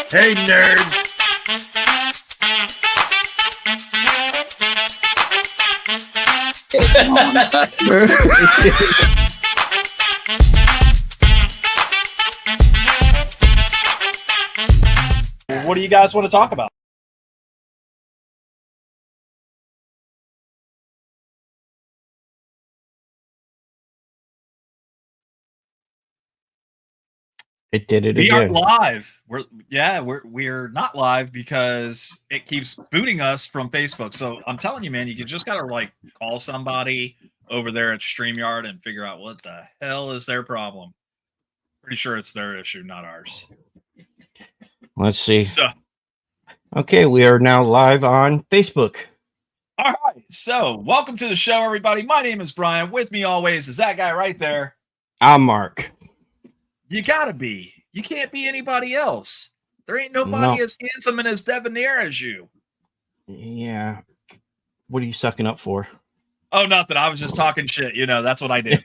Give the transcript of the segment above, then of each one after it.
Hey, nerds! What do you guys want to talk about? It did it We again. aren't live. We're not live because it keeps booting us from Facebook. So I'm telling you, man, you just gotta like call somebody over there at StreamYard and figure out what the hell is their problem. Pretty sure it's their issue, not ours. Let's see. So, Okay, we are now live on Facebook. all right. So, welcome to the show, everybody. My name is Brian. With me always is that guy right there. I'm Mark. You gotta be. You can't be anybody else. There ain't nobody as handsome and as debonair as you. Yeah. What are you sucking up for? Oh, nothing. I was just talking shit. You know, that's what I do.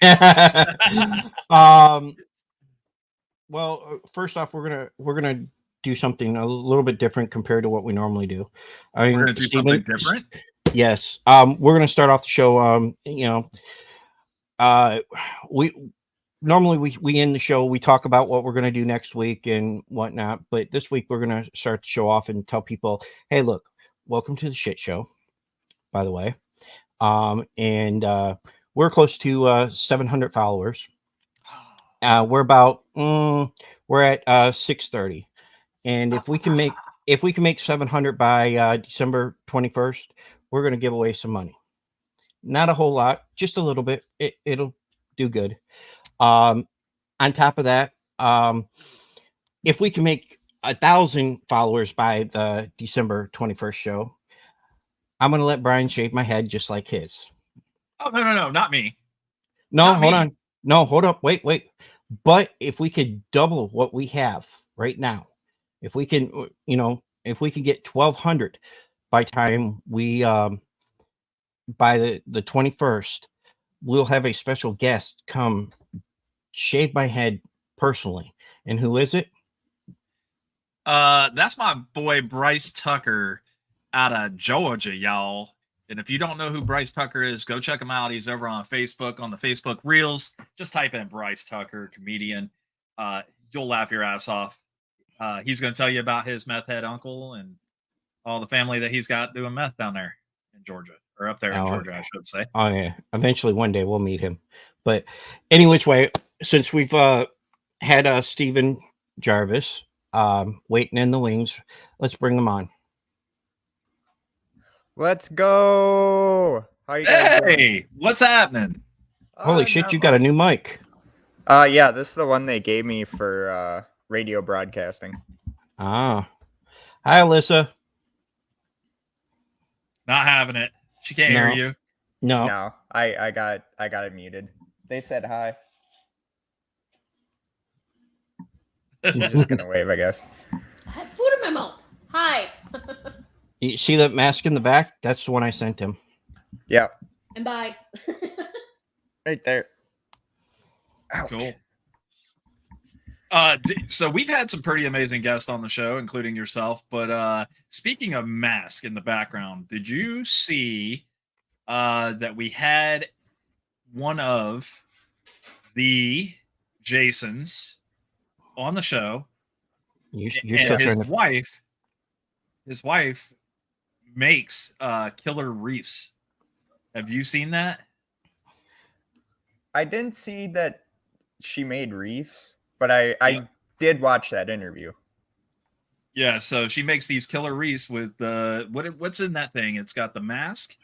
Well, first off, we're gonna do something a little bit different compared to what we normally do. We're gonna do something different. Yes. We're gonna start off the show. We normally we end the show, we talk about what we're gonna do next week and whatnot. But this week we're gonna start the show off and tell people, hey, look, welcome to the shit show, by the way. And we're close to 700 followers. We're about we're at 630, and if we can make 700 by December 21st, we're going to give away some money. Not a whole lot, just a little bit. It'll do good. On top of that, if we can make 1,000 followers by the December 21st show, I'm going to let Brian shave my head just like his. Oh, no, not me. No, Not hold me. on. No, hold up. Wait. But if we could double what we have right now, if we can, if we can get 1,200 by time we, by the 21st, we'll have a special guest come shave my head personally. And who is it? That's my boy Bryce Tucker out of Georgia, y'all. And if you don't know who Bryce Tucker is, go check him out. He's over on Facebook, on the Facebook Reels. Just type in Bryce Tucker, comedian. You'll laugh your ass off. He's going to tell you about his meth head uncle and all the family that he's got doing meth down there in Georgia, or up there in Georgia, I should say. Oh, yeah. Eventually, one day we'll meet him. But any which way, since we've had Stephen Gervais waiting in the wings, let's bring him on. Let's go. How you guys doing? Hey, what's happening? Holy shit, you got a new mic. Yeah, this is the one they gave me for radio broadcasting. Ah. Hi, Alyssa. Not having it. She can't hear you. No, I got it muted. They said hi. She's just gonna wave, I guess. I had food in my mouth. Hi. You see that mask in the back? That's the one I sent him. Yeah, And bye. right there. Ouch. Cool. So we've had some pretty amazing guests on the show, including yourself. But speaking of mask in the background, did you see that we had one of the Jasons on the show, and his wife makes killer reefs. Have you seen that? I didn't see that she made reefs, but I did watch that interview. Yeah, so she makes these killer reefs with what's in that thing? It's got the mask.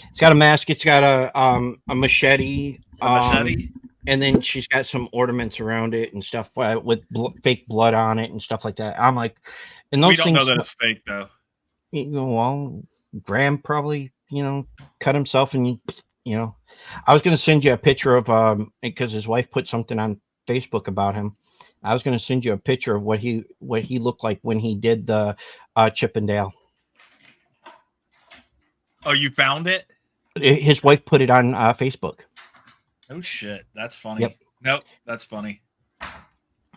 It's got a mask. It's got a machete. A machete. And then she's got some ornaments around it and stuff with fake blood on it and stuff like that. I'm like, and those we don't things, know that it's fake though. Well, Graham probably, cut himself and, I was going to send you a picture of, because his wife put something on Facebook about him. I was going to send you a picture of what he looked like when he did the Chippendale. Oh, you found it? His wife put it on Facebook. Oh shit, that's funny. Yep. Nope, that's funny.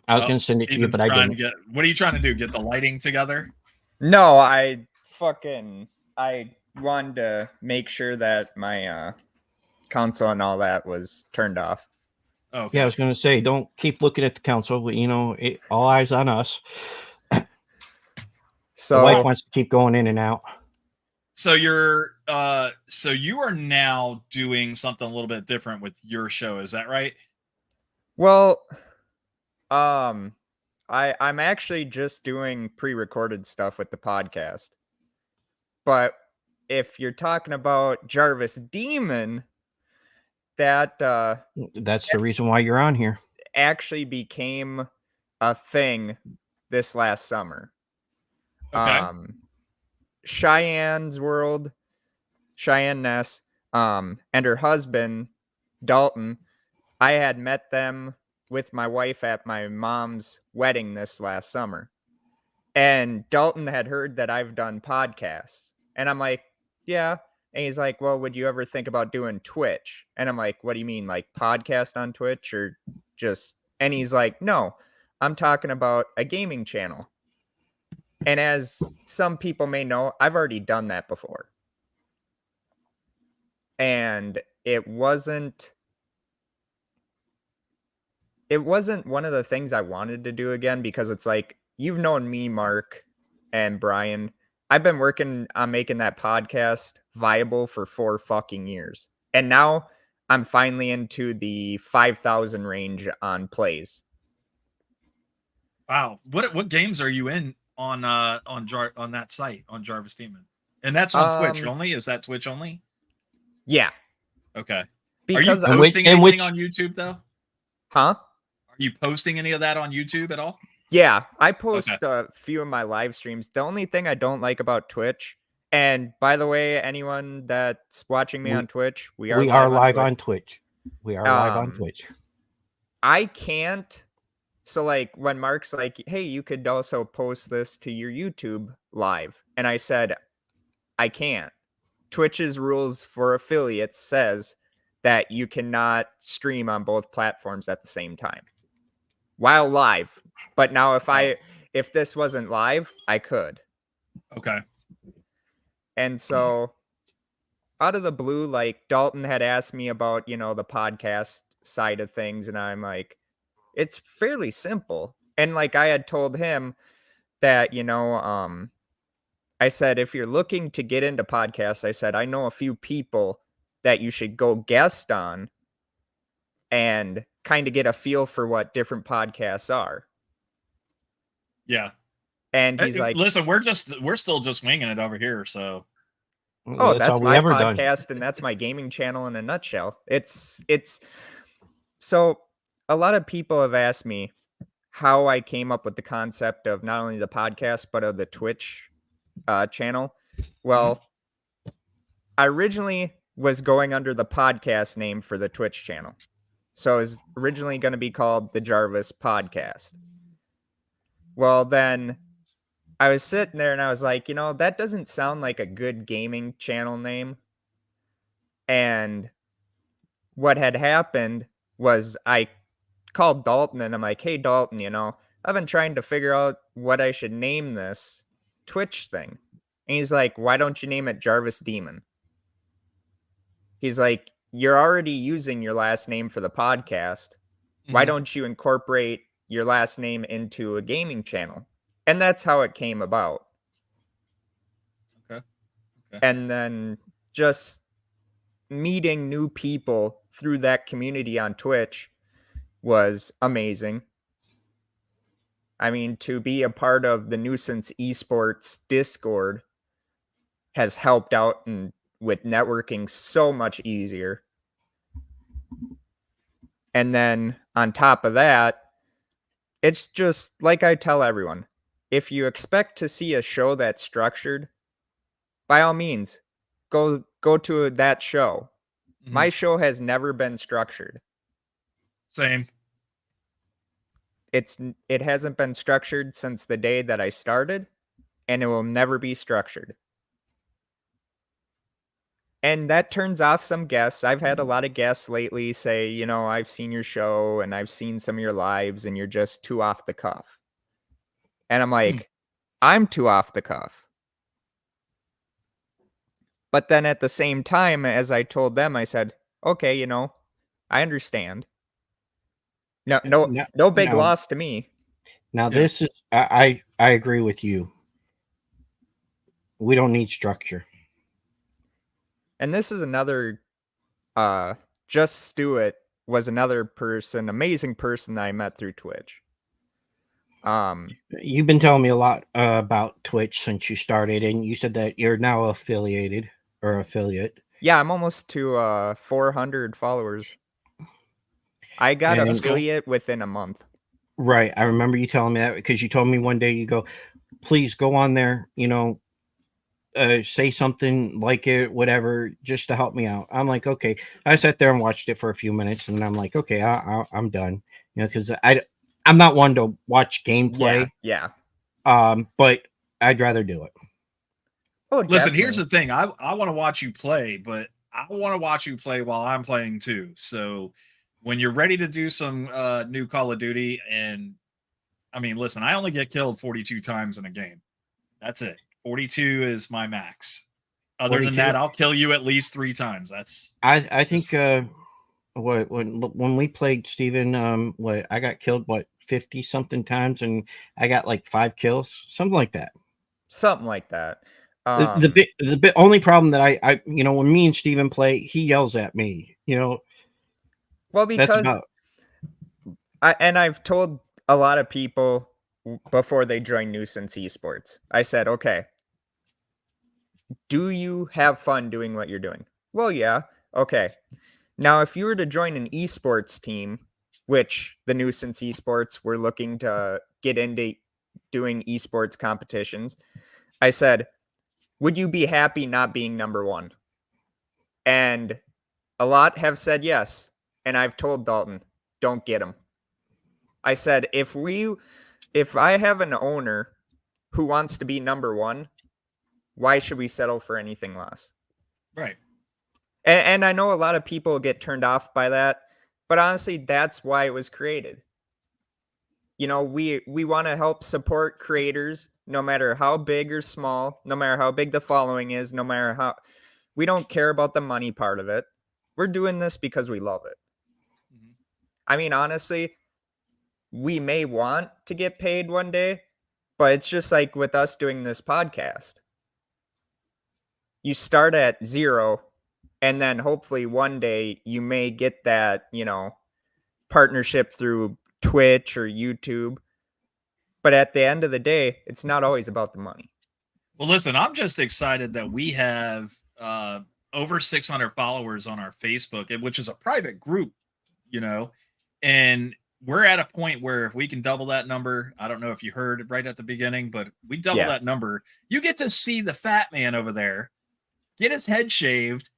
I was going to send it to you, Steven's but I trying didn't. to what are you trying to do? Get the lighting together? No, I wanted to make sure that my console and all that was turned off. Okay. Yeah, I was going to say, don't keep looking at the console. But, all eyes on us. The wife So wants to keep going in and out. So you are now doing something a little bit different with your show, is that right? well, I'm actually just doing pre-recorded stuff with the podcast. But if you're talking about Gervais Demon, that That's the reason why you're on here. actually became a thing this last summer. Okay. Cheyenne's world, Cheyenne Ness, and her husband, Dalton, I had met them with my wife at my mom's wedding this last summer. And Dalton had heard that I've done podcasts. And I'm like, yeah. And he's like, well, would you ever think about doing Twitch? And I'm like, what do you mean, like podcast on Twitch or just... And he's like, no, I'm talking about a gaming channel. And as some people may know, I've already done that before. And it wasn't one of the things I wanted to do again, because it's like, you've known me, Mark and Brian. I've been working on making that podcast viable for 4 fucking years. And now I'm finally into the 5,000 range on plays. Wow. What games are you in on that site on Gervais Demon? And that's on Twitch only? Is that Twitch only? Yeah. Okay. Because are you posting anything on YouTube though? Huh? Are you posting any of that on YouTube at all? Yeah, I post a few of my live streams. The only thing I don't like about Twitch, and by the way, anyone that's watching me on Twitch, we are live on Twitch. We are live on Twitch. I can't. So like when Mark's like, hey, you could also post this to your YouTube live. And I said, I can't. Twitch's rules for affiliates says that you cannot stream on both platforms at the same time while live. But now if this wasn't live, I could. Okay. And so out of the blue, like Dalton had asked me about, the podcast side of things. And I'm like, it's fairly simple. And like I had told him that, I said, if you're looking to get into podcasts, I said, I know a few people that you should go guest on and kind of get a feel for what different podcasts are. Yeah. And he's like, listen, we're still just winging it over here. So, that's my podcast and that's my gaming channel in a nutshell. It's so a lot of people have asked me how I came up with the concept of not only the podcast, but of the Twitch channel. Well, I originally was going under the podcast name for the Twitch channel. So it was originally going to be called the Gervais Podcast. Well, then I was sitting there and I was like, that doesn't sound like a good gaming channel name. And what had happened was I called Dalton and I'm like, hey, Dalton, I've been trying to figure out what I should name this Twitch thing. And he's like, why don't you name it Gervais Demon? He's like, you're already using your last name for the podcast. Why don't you incorporate your last name into a gaming channel? And that's how it came about. Okay. And then just meeting new people through that community on Twitch was amazing. I mean, to be a part of the Nuisance Esports Discord has helped out and with networking so much easier. And then on top of that, it's just like I tell everyone, if you expect to see a show that's structured, by all means, go to that show. My show has never been structured. Same. It hasn't been structured since the day that I started, and it will never be structured. And that turns off some guests. I've had a lot of guests lately say, you know, I've seen your show and I've seen some of your lives and you're just too off the cuff. And I'm like, I'm too off the cuff. But then at the same time, as I told them, I said, okay, you know, I understand. No big loss to me. Now this is I agree with you. We don't need structure. And this is another Just Stewart was another person, amazing person that I met through Twitch. You've been telling me a lot about Twitch since you started, and you said that you're now affiliate. Yeah, I'm almost to 400 followers. I got affiliate within a month. Right. I remember you telling me that because you told me one day, you go, please go on there, you know, say something like it, whatever, just to help me out. I'm like, okay. I sat there and watched it for a few minutes, and I'm like, okay, I'm done. You know, because I'm not one to watch gameplay. Yeah. But I'd rather do it. Oh, listen, definitely. Here's the thing. I want to watch you play, but I want to watch you play while I'm playing too. So when you're ready to do some new Call of Duty, and I mean, listen, I only get killed 42 times in a game. That's it. 42 is my max. Other 42? Than that, I'll kill you at least 3 times. That's I think when we played, Steven, I got killed 50 something times, and I got like 5 kills, something like that. The only problem that I you know, when me and Steven play, he yells at me, you know. Well, because I've told a lot of people before they join Nuisance Esports, I said, okay, do you have fun doing what you're doing? Well, yeah. Okay. Now, if you were to join an esports team, which the Nuisance Esports were looking to get into doing esports competitions, I said, would you be happy not being number 1? And a lot have said yes. And I've told Dalton, don't get him. I said, if I have an owner who wants to be number 1, why should we settle for anything less? Right. And I know a lot of people get turned off by that, but honestly, that's why it was created. You know, we want to help support creators, no matter how big or small, no matter how big the following is, no matter how, we don't care about the money part of it. We're doing this because we love it. Mm-hmm. I mean, honestly, we may want to get paid one day, but it's just like with us doing this podcast. You start at 0, and then hopefully one day you may get that, you know, partnership through Twitch or YouTube. But at the end of the day, it's not always about the money. Well, listen, I'm just excited that we have over 600 followers on our Facebook, which is a private group, you know, and we're at a point where if we can double that number, I don't know if you heard it right at the beginning, but we double that number, you get to see the fat man over there get his head shaved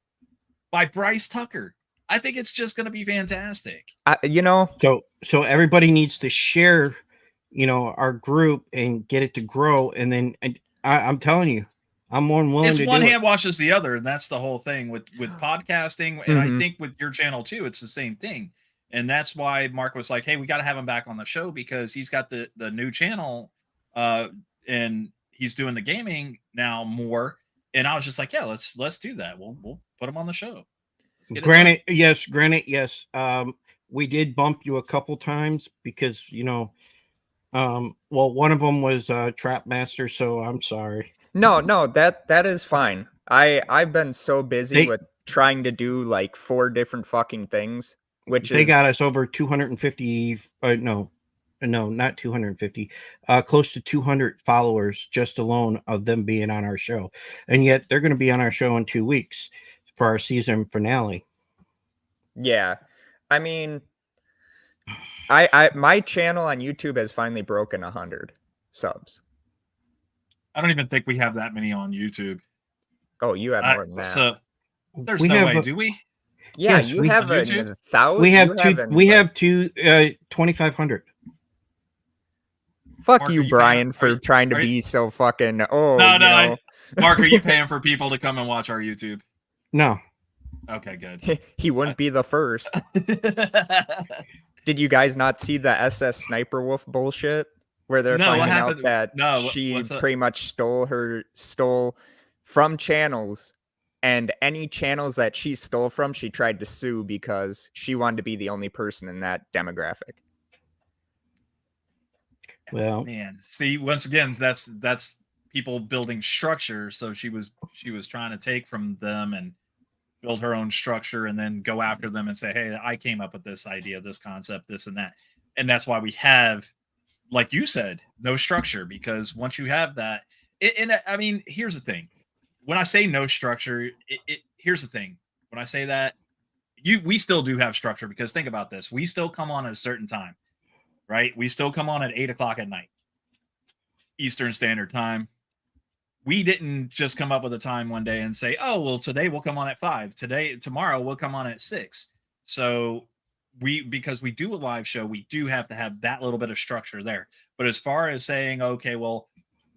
by Bryce Tucker. I think it's just going to be fantastic. You know, so everybody needs to share, you know, our group and get it to grow. And then I'm telling you, I'm more than willing to do it. It's one hand washes the other, and that's the whole thing with podcasting. And I think with your channel too, it's the same thing. And that's why Mark was like, hey, we got to have him back on the show because he's got the new channel and he's doing the gaming now more. And I was just like, yeah, let's do that. We'll put him on the show. Granted, yes. We did bump you a couple times because, you know, well, one of them was Trap Master, so I'm sorry. No, that is fine. I've been so busy with trying to do like 4 different fucking things, which they got us over 250. No, not 250. Close to 200 followers just alone of them being on our show, and yet they're going to be on our show in 2 weeks for our season finale. Yeah, I mean, I my channel on YouTube has finally broken 100 subs. I don't even think we have that many on YouTube. Oh, you have more than that. So there's no way, do we? Yeah, yes, you have 1,000. We have 2,500. Fuck Mark, you, Brian, for trying to be so fucking. Oh, no. Mark, are you paying for people to come and watch our YouTube? No. Okay, good. He wouldn't be the first. Did you guys not see the SS Sniper Wolf bullshit where they're finding out that she pretty much stole from channels, and any channels that she stole from, she tried to sue because she wanted to be the only person in that demographic. Well, man, see, once again, that's people building structure. So she was trying to take from them and build her own structure and then go after them and say, hey, I came up with this idea, this concept, this and that. And that's why we have, like you said, no structure, because once you have that, I mean, here's the thing. When I say no structure, here's the thing. When I say that, we still do have structure, because think about this. We still come on at a certain time, right? We still come on at 8:00 at night, Eastern Standard Time. We didn't just come up with a time one day and say, oh, well, today we'll come on at 5. Tomorrow we'll come on at 6. So because we do a live show, we do have to have that little bit of structure there. But as far as saying, okay, well,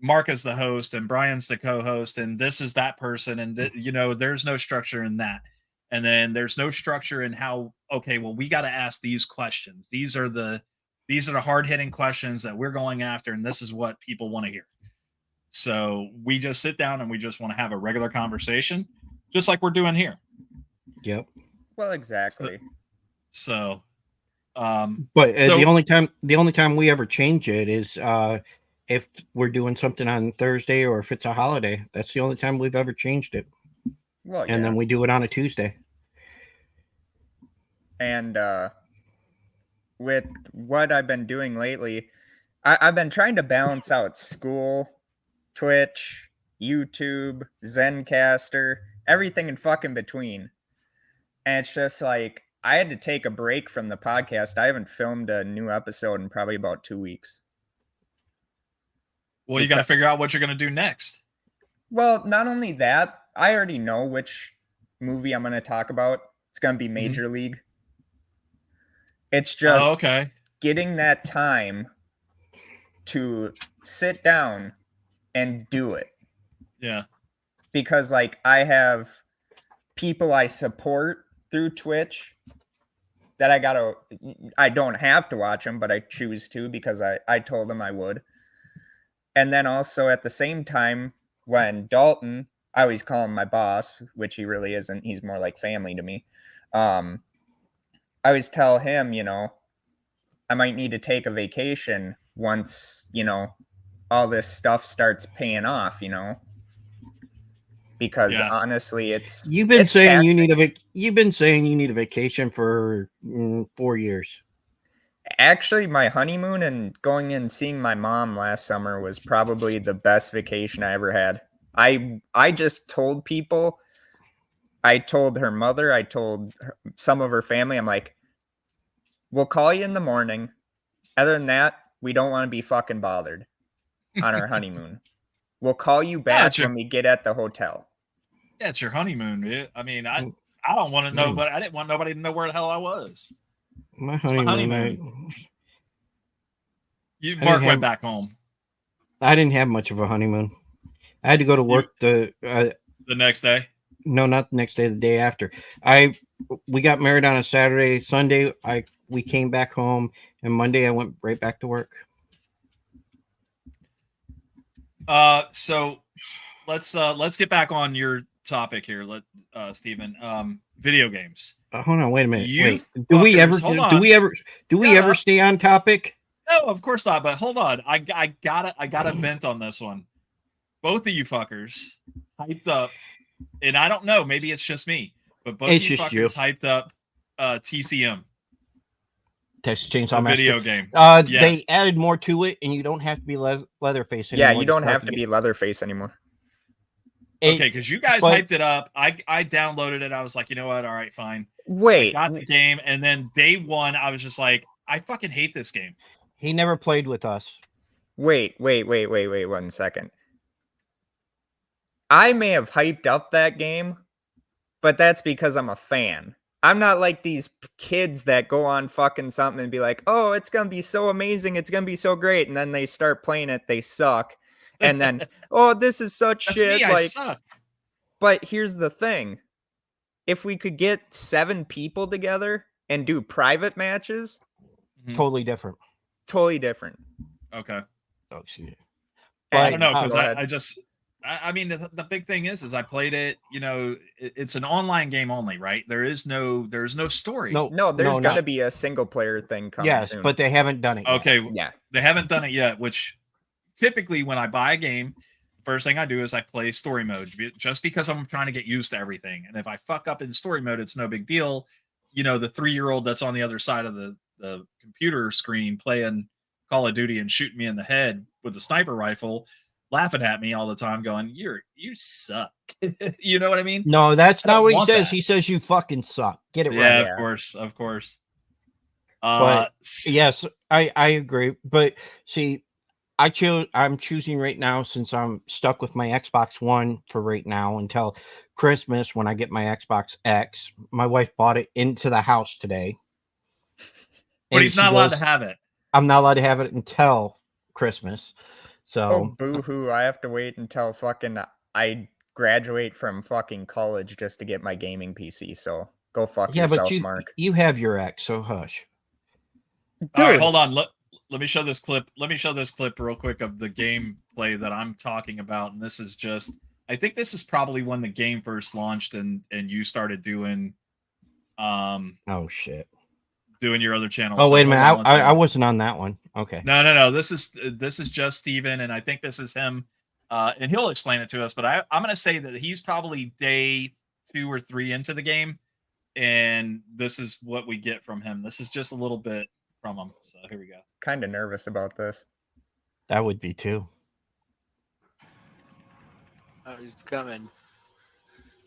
Mark is the host and Brian's the co-host and this is that person, and there's no structure in that. And then there's no structure in how, okay, well, we got to ask these questions. These are the hard-hitting questions that we're going after, and this is what people want to hear. So we just sit down and we just want to have a regular conversation, just like we're doing here. Yep. Well, exactly. But the only time we ever change it is if we're doing something on Thursday, or if it's a holiday. That's the only time we've ever changed it. Well, and then we do it on a Tuesday. And with what I've been doing lately, I've been trying to balance out school, Twitch, YouTube, Zencaster, everything in fucking between. And it's just like, I had to take a break from the podcast. I haven't filmed a new episode in probably about 2 weeks. Well, you got to figure out what you're going to do next. Well, not only that, I already know which movie I'm going to talk about. It's going to be Major League. It's just getting that time to sit down and do it. Yeah. Because like I have people I support through Twitch that I don't have to watch them, but I choose to because I told them I would. And then also at the same time, when Dalton, I always call him my boss, which he really isn't. He's more like family to me. I always tell him, I might need to take a vacation once, all this stuff starts paying off, because honestly, you've been saying you need a vacation for 4 years. Actually, my honeymoon and going and seeing my mom last summer was probably the best vacation I ever had. I just told people, I told her mother, I told some of her family, I'm like, we'll call you in the morning. Other than that, we don't want to be fucking bothered on our honeymoon. We'll call you back when we get at the hotel. Yeah, it's your honeymoon. I mean, I don't want to know, but I didn't want nobody to know where the hell I was. My honeymoon. Mark went back home. I didn't have much of a honeymoon. I had to go to work the next day. No, not the next day. The day after. We got married on a Saturday. Sunday, we came back home, and Monday I went right back to work. So let's get back on your topic here. Steven, video games. Hold on, wait a minute. Do we ever stay on topic? No, of course not. But hold on, I gotta vent on this one. Both of you fuckers hyped up, and I don't know, maybe it's just me, but both of you fuckers hyped up TCM. Texas Chainsaw Massacre video game. Yes. They added more to it, and you don't have to be Leatherface anymore. Yeah, you don't have to be Leatherface anymore. Okay, because you guys hyped it up. I downloaded it. I was like, you know what? All right, fine. Wait. I got the game, and then day one, I was just like, I fucking hate this game. He never played with us. Wait 1 second. I may have hyped up that game, but that's because I'm a fan. I'm not like these kids that go on fucking something and be like, oh, it's going to be so amazing. It's going to be so great. And then they start playing it. They suck. And then, oh, this is such shit. Me, I suck. But here's the thing. if we could get 7 people together and do private matches, totally different. Totally different. Okay. Oh, excuse me. I don't know, because I mean, the big thing is I played it. You know, it's an online game only, right? There's no story. No, there's gonna be a single player thing coming soon. But they haven't done it yet. Okay, yeah, they haven't done it yet. Which typically, when I buy a game, first thing I do is I play story mode, just because I'm trying to get used to everything. And if I fuck up in story mode, it's no big deal. You know, the 3-year-old that's on the other side of the computer screen playing Call of Duty and shooting me in the head with a sniper rifle, laughing at me all the time, going, you suck. You know what I mean? No, that's not what he says. He says you fucking suck. Get it right. Yeah, of course. But yes, I agree. But see, I'm choosing right now, since I'm stuck with my Xbox One for right now until Christmas when I get my Xbox X. My wife bought it into the house today. But he's not allowed to have it. I'm not allowed to have it until Christmas. So boo-hoo. I have to wait until fucking I graduate from fucking college just to get my gaming PC. So go fuck yourself, Mark. You have your X, so hush. Dude. All right, hold on. Let me show this clip. Let me show this clip real quick of the gameplay that I'm talking about. And this is just, I think this is probably when the game first launched and you started doing oh shit. Doing your other channel. Oh, wait a minute. I wasn't on that one. Okay. No. This is just Steven, and I think this is him. And he'll explain it to us, but I'm gonna say that he's probably day 2 or 3 into the game, and this is what we get from him. This is just a little bit from him. So here we go. Kind of nervous about this. That would be too. Oh, he's coming.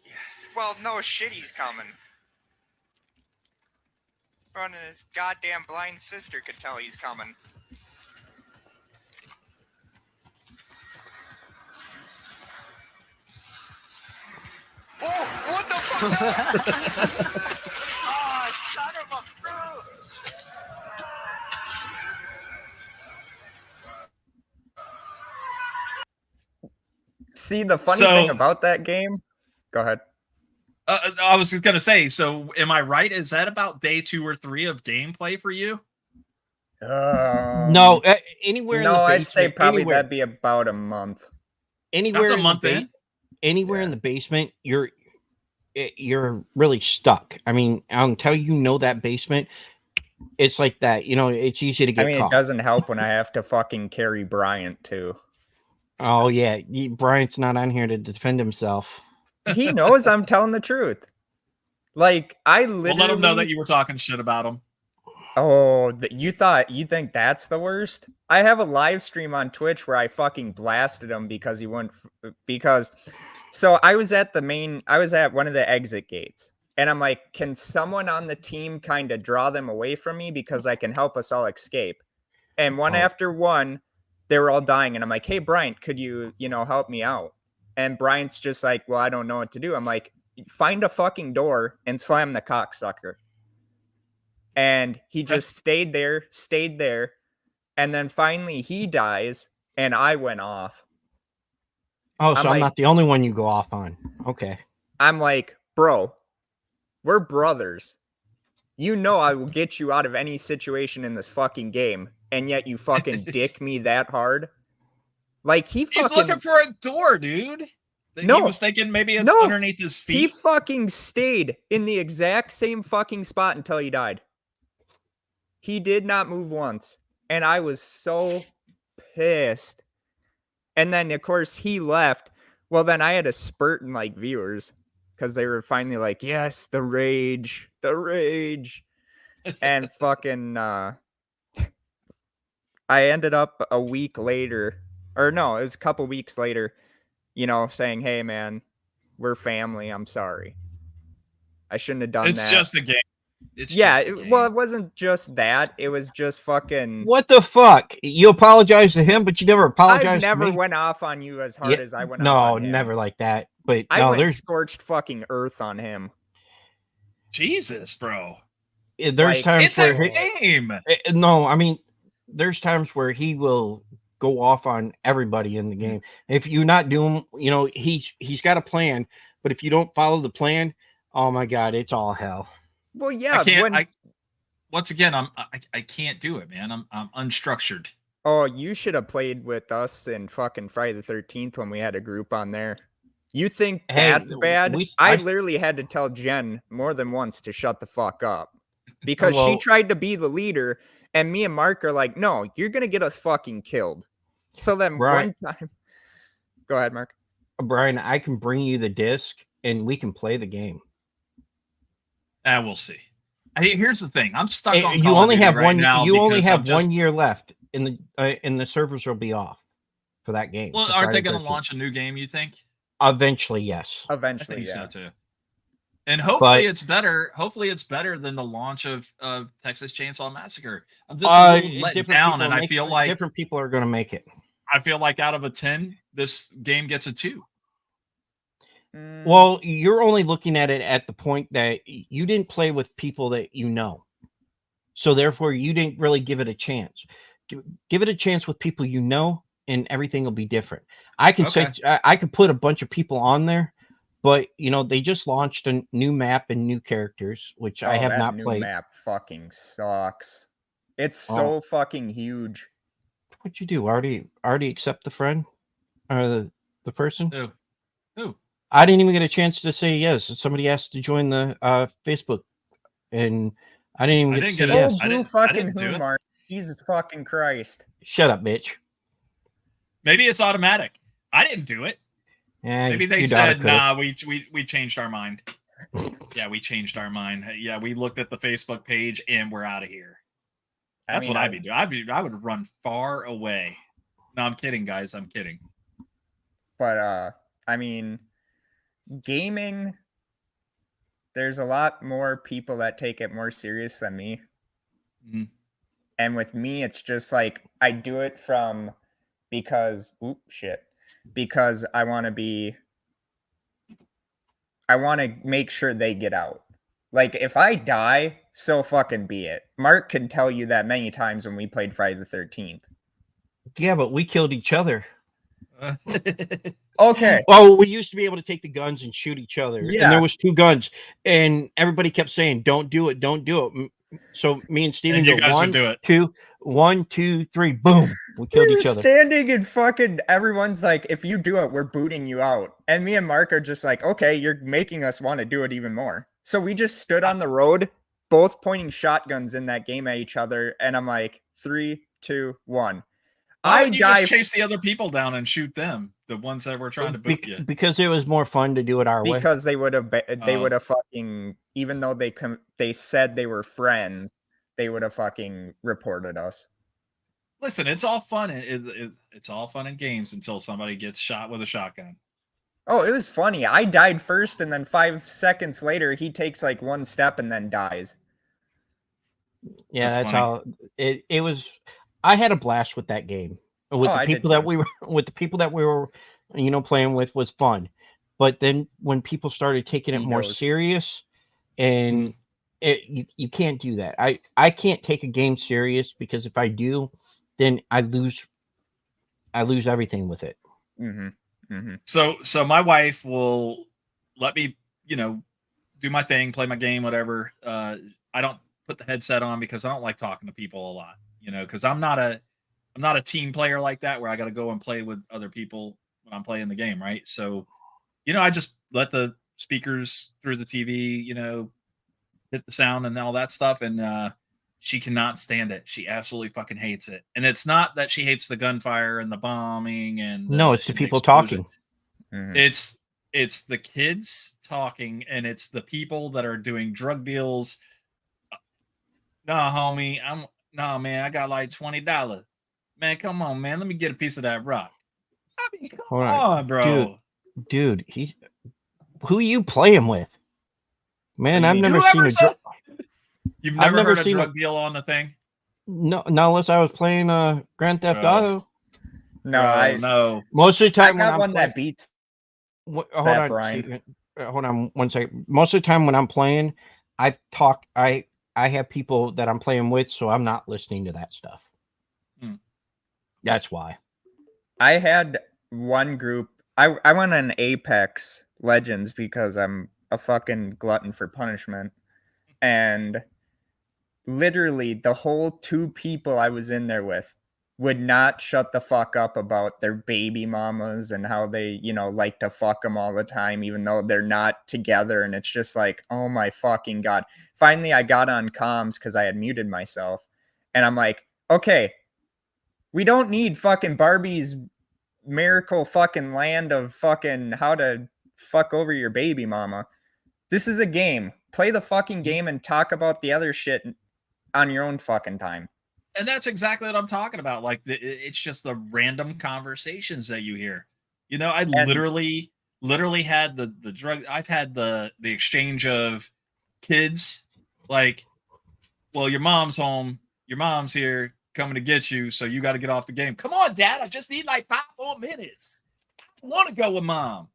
Yes. Well, no shit, he's coming. Running his goddamn blind sister could tell he's coming. Oh, what the fuck? Oh, son of a... See, the funny thing about that game... Go ahead. I was just going to say, so am I right? Is that about day 2 or 3 of gameplay for you? No, anywhere. No, I'd say probably that'd be about a month. Anywhere. That's a month in. Anywhere in the basement, you're really stuck. I mean, until you know that basement, it's like that. You know, it's easy to get. It doesn't help when I have to fucking carry Bryant too. Oh yeah, Bryant's not on here to defend himself. He knows I'm telling the truth. Like, I literally... Well, let him know that you were talking shit about him. Oh, you think that's the worst? I have a live stream on Twitch where I fucking blasted him because he went... So I was at one of the exit gates. And I'm like, can someone on the team kind of draw them away from me because I can help us all escape? And one after one, they were all dying. And I'm like, hey, Bryant, could you help me out? And Bryant's just like, well, I don't know what to do. I'm like, find a fucking door and slam the cocksucker. And he just stayed there. And then finally he dies and I went off. Oh, so I'm not the only one you go off on. Okay. I'm like, bro, we're brothers. You know I will get you out of any situation in this fucking game. And yet you fucking dick me that hard. Like, he's looking for a door, dude. No, he was thinking maybe it's underneath his feet. He fucking stayed in the exact same fucking spot until he died. He did not move once. And I was so pissed. And then, of course, he left. Well, then I had a spurt in, like, viewers. Because they were finally like, yes, the rage. And fucking, I ended up a week later... Or no, it was a couple weeks later, saying, hey, man, we're family. I'm sorry. I shouldn't have done that. It's just a game. Well, it wasn't just that. It was just fucking... What the fuck? You apologize to him, but you never apologized to me? I never went off on you as hard as I went off on him. No, never like that. But I went scorched fucking earth on him. Jesus, bro. There's times it's where a game. No, I mean, there's times where he will... go off on everybody in the game. If you're not doing, he's got a plan, but if you don't follow the plan, Oh my God, it's all hell. Well, yeah. Once again, I can't do it, man. I'm unstructured. Oh, you should have played with us in fucking Friday the 13th when we had a group on there. You think that's bad? I literally had to tell Jen more than once to shut the fuck up because she tried to be the leader, and me and Mark are like, no, you're going to get us fucking killed. So then one time, go ahead, Mark. Brian, I can bring you the disc and we can play the game. We'll see. Here's the thing. I'm stuck on you only have right one. Now you only have 1 year left in the servers will be off for that game. Well, aren't they going to launch a new game? You think? Eventually, yes. Eventually, I think so too. And hopefully it's better. Hopefully it's better than the launch of Texas Chainsaw Massacre. I'm just a little let down, and I feel like different people are going to make it. I feel like out of a 10, this game gets a 2. Well, you're only looking at it at the point that you didn't play with people that you know. So therefore, you didn't really give it a chance. Give it a chance with people you know, and everything will be different. I can say I could put a bunch of people on there, but they just launched a new map and new characters, which I have not played. New map fucking sucks. It's so fucking huge. What'd you do? Already accept the friend or the person? Who? I didn't even get a chance to say yes. Somebody asked to join the Facebook, and I didn't even get to say yes. Blue fucking who, Mark? Jesus fucking Christ! Shut up, bitch. Maybe it's automatic. I didn't do it. Yeah, maybe they said, "Nah, we changed our mind." Yeah, we changed our mind. Yeah, we looked at the Facebook page and we're out of here. That's what I'd be doing. I would run far away. No, I'm kidding, guys. I'm kidding. But I mean, gaming, there's a lot more people that take it more serious than me. Mm-hmm. And with me, it's just like I do it because I want to make sure they get out. Like, if I die, so fucking be it. Mark can tell you that many times when we played Friday the 13th. Yeah, but we killed each other. Okay. Oh, we used to be able to take the guns and shoot each other. Yeah. And there was 2 guns. And everybody kept saying, don't do it, don't do it. So me and Steven go, 1, 2, 3, boom. We killed each other. Standing and fucking everyone's like, if you do it, we're booting you out. And me and Mark are just like, okay, you're making us want to do it even more. So we just stood on the road, both pointing shotguns in that game at each other. And I'm like, 3, 2, 1. You just chase the other people down and shoot them, the ones that were trying to boot you. Because it was more fun to do it our way. Because they would have fucking, even though they said they were friends, they would have fucking reported us. Listen, it's all fun. It's all fun in games until somebody gets shot with a shotgun. Oh, it was funny. I died first, and then 5 seconds later, he takes like 1 step and then dies. Yeah, that's how it was. I had a blast with that game. With the people that we were, playing with was fun. But then when people started taking it more serious, and you can't do that. I can't take a game serious, because if I do, then I lose everything with it. Mm-hmm. Mm-hmm. So my wife will let me, do my thing, play my game, whatever. I don't put the headset on because I don't like talking to people a lot, because I'm not a team player like that where I got to go and play with other people when I'm playing the game. Right. So, I just let the speakers through the TV, hit the sound and all that stuff. And, she cannot stand it. She absolutely fucking hates it. And it's not that she hates the gunfire and the bombing and it's the people talking. Mm-hmm. It's the kids talking, and it's the people that are doing drug deals. No, homie, man, I got like $20. Man, come on, man. Let me get a piece of that rock. I mean, come on, bro. Dude, who you playing with? Man, I've never seen a You've never heard a drug deal on the thing? No, not unless I was playing Grand Theft Auto. No, no. Most of the time, I got one that beats. Hold on 1 second. Most of the time when I'm playing, I have people that I'm playing with, so I'm not listening to that stuff. That's why. I had one group. I went on Apex Legends because I'm a fucking glutton for punishment. And literally the whole 2 people I was in there with would not shut the fuck up about their baby mamas and how they, like to fuck them all the time, even though they're not together. And it's just like, oh my fucking God. Finally, I got on comms because I had muted myself. And I'm like, okay, we don't need fucking Barbie's miracle fucking land of fucking how to fuck over your baby mama. This is a game. Play the fucking game and talk about the other shit on your own fucking time. And that's exactly what I'm talking about. Like, it's just the random conversations that you hear. I literally had the drug. I've had the exchange of kids like, well, your mom's home. Your mom's here coming to get you. So you got to get off the game. Come on, Dad. I just need like 5 more minutes. I want to go with Mom.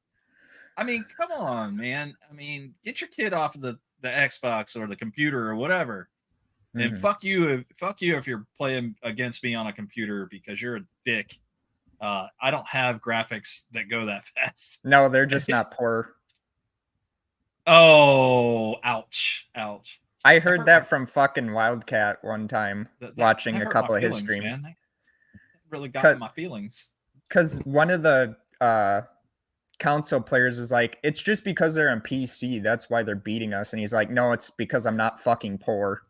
I mean, come on, man. I mean, get your kid off of the Xbox or the computer or whatever. And fuck you if you're playing against me on a computer because you're a dick. I don't have graphics that go that fast. No, they're just not poor. Oh, ouch. I heard that from fucking Wildcat one time watching a couple of his streams. Man. That really got my feelings. Because one of the console players was like, it's just because they're on PC. That's why they're beating us. And he's like, no, it's because I'm not fucking poor.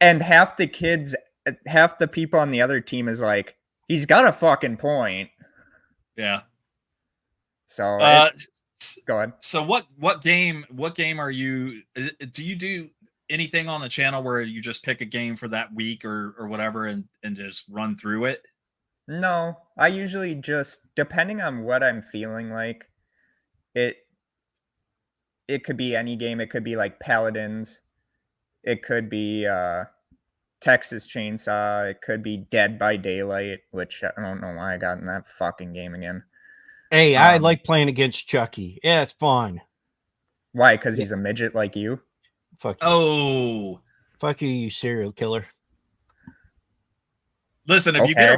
And half the people on the other team is like, he's got a fucking point. Yeah. So go ahead. So what game are you? Do you do anything on the channel where you just pick a game for that week or whatever and just run through it? No, I usually just, depending on what I'm feeling like, it could be any game. It could be like Paladins. It could be Texas Chainsaw. It could be Dead by Daylight, which I don't know why I got in that fucking game again. Hey, I like playing against Chucky. Yeah, it's fun. Why? Because he's a midget like you? Fuck you. Oh. Fuck you, you serial killer. Listen, if we get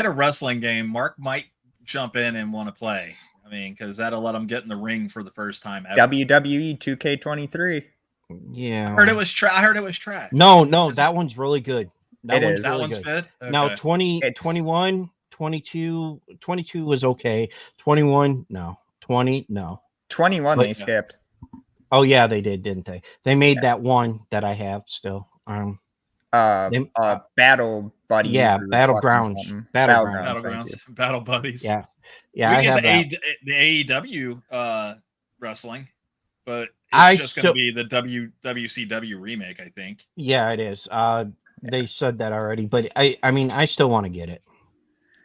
a wrestling game, Mark might jump in and want to play. I mean, because that'll let him get in the ring for the first time ever. WWE 2K23. Yeah. I heard it was trash. No, that one's really good. That one's good. Okay. Now 21, 22 was okay. 21, no. 20, no. 21 they skipped. Oh yeah, they did, didn't they? They made that one that I have still. Battle Buddies. Yeah, Battlegrounds. Battle Buddies. Yeah. We get the AEW wrestling, but it's just going to be the WCW remake, I think. Yeah, it is. They said that already, but I mean, I still want to get it.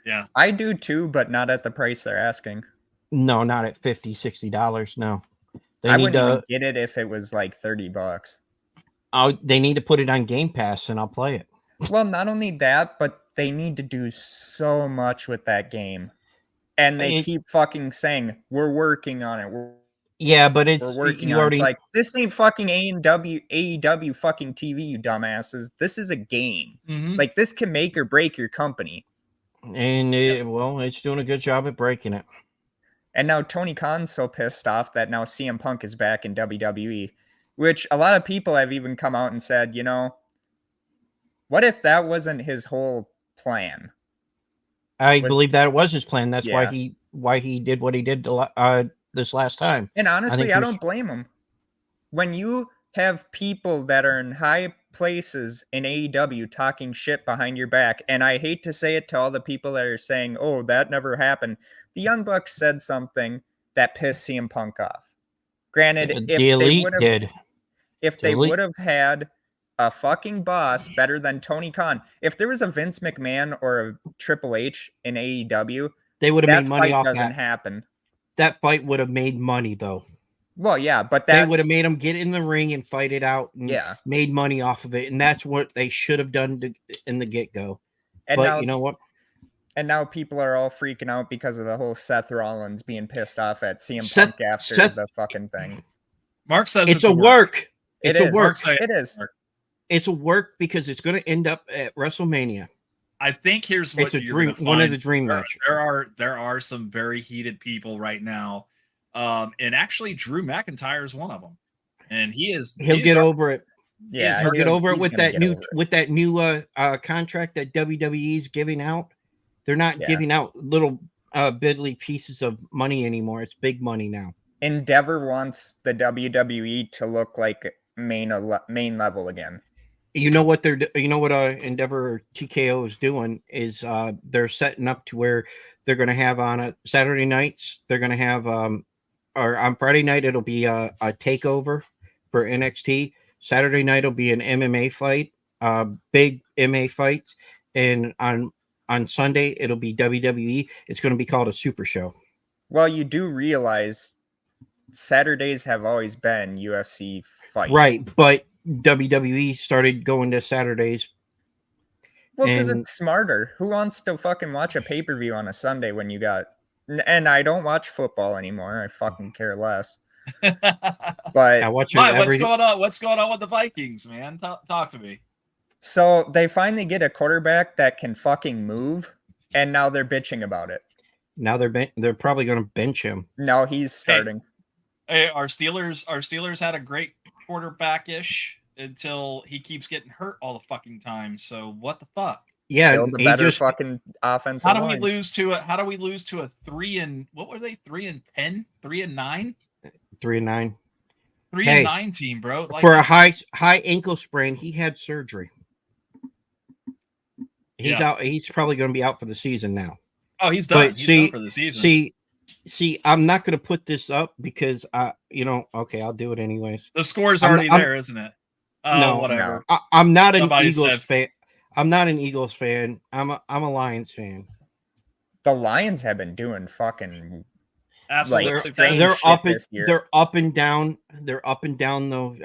Yeah, I do too, but not at the price they're asking. No, not at $50-$60. No, I wouldn't even get it if it was like $30. They need to put it on Game Pass, and I'll play it. Well, not only that, but they need to do so much with that game, and they keep fucking saying we're working on it. We're working on it. It's like, this ain't fucking AEW fucking TV, you dumbasses. This is a game. Mm-hmm. Like, this can make or break your company. And it's doing a good job at breaking it. And now Tony Khan's so pissed off that now CM Punk is back in WWE, which a lot of people have even come out and said, what if that wasn't his whole plan? I believe that it was his plan. That's why he did what he did this last time. And honestly, I don't blame him. When you have people that are in high places in AEW talking shit behind your back, and I hate to say it to all the people that are saying, oh, that never happened. The Young Bucks said something that pissed CM Punk off. Granted, if they would have had a fucking boss better than Tony Khan, if there was a Vince McMahon or a Triple H in AEW, they would have made money off that. Doesn't happen. That fight would have made money, though. Well, yeah, but they would have made him get in the ring and fight it out and made money off of it. And that's what they should have done in the get-go. But now, you know what? And now people are all freaking out because of the whole Seth Rollins being pissed off at CM Punk after the fucking thing. Mark says it's a work. It is. It's a work because it's going to end up at WrestleMania. I think here's what one of the dream matches. There are some very heated people right now And actually, Drew McIntyre is one of them, and he'll get over it. Yeah, he'll get over it with that new contract that WWE is giving out. They're not giving out little biddly pieces of money anymore. It's big money now. Endeavor wants the WWE to look like main level again. You know what Endeavor or TKO is doing is they're setting up to where they're going to have on Saturday nights. They're going to have or on Friday night it'll be a takeover for NXT. Saturday night will be an MMA fight, big MMA fights, and on Sunday it'll be WWE. It's going to be called a Super Show. Well, you do realize Saturdays have always been UFC fights, right? But WWE started going to Saturdays. Well, because it's smarter. Who wants to fucking watch a pay-per-view on a Sunday when you got... And I don't watch football anymore. I fucking care less. But I watch what's going on? What's going on with the Vikings, man? Talk to me. So they finally get a quarterback that can fucking move, and now they're bitching about it. Now they're probably going to bench him. No, he's starting. Hey, our Steelers had a great quarterback-ish until he keeps getting hurt all the fucking time. So what the fuck? Yeah, build a better fucking offensive line. How do we lose to a 3-10? 3-9? 3-9. 3-9 team, bro. Like, for a high ankle sprain, he had surgery. He's out. He's probably going to be out for the season now. Oh, he's done. He's done for the season. See, I'm not going to put this up because okay, I'll do it anyways. The score's already there, isn't it? No, whatever. I'm not an Eagles fan. I'm not an Eagles fan. I'm a Lions fan. The Lions have been doing fucking absolutely. They're up and down. They're up and down though.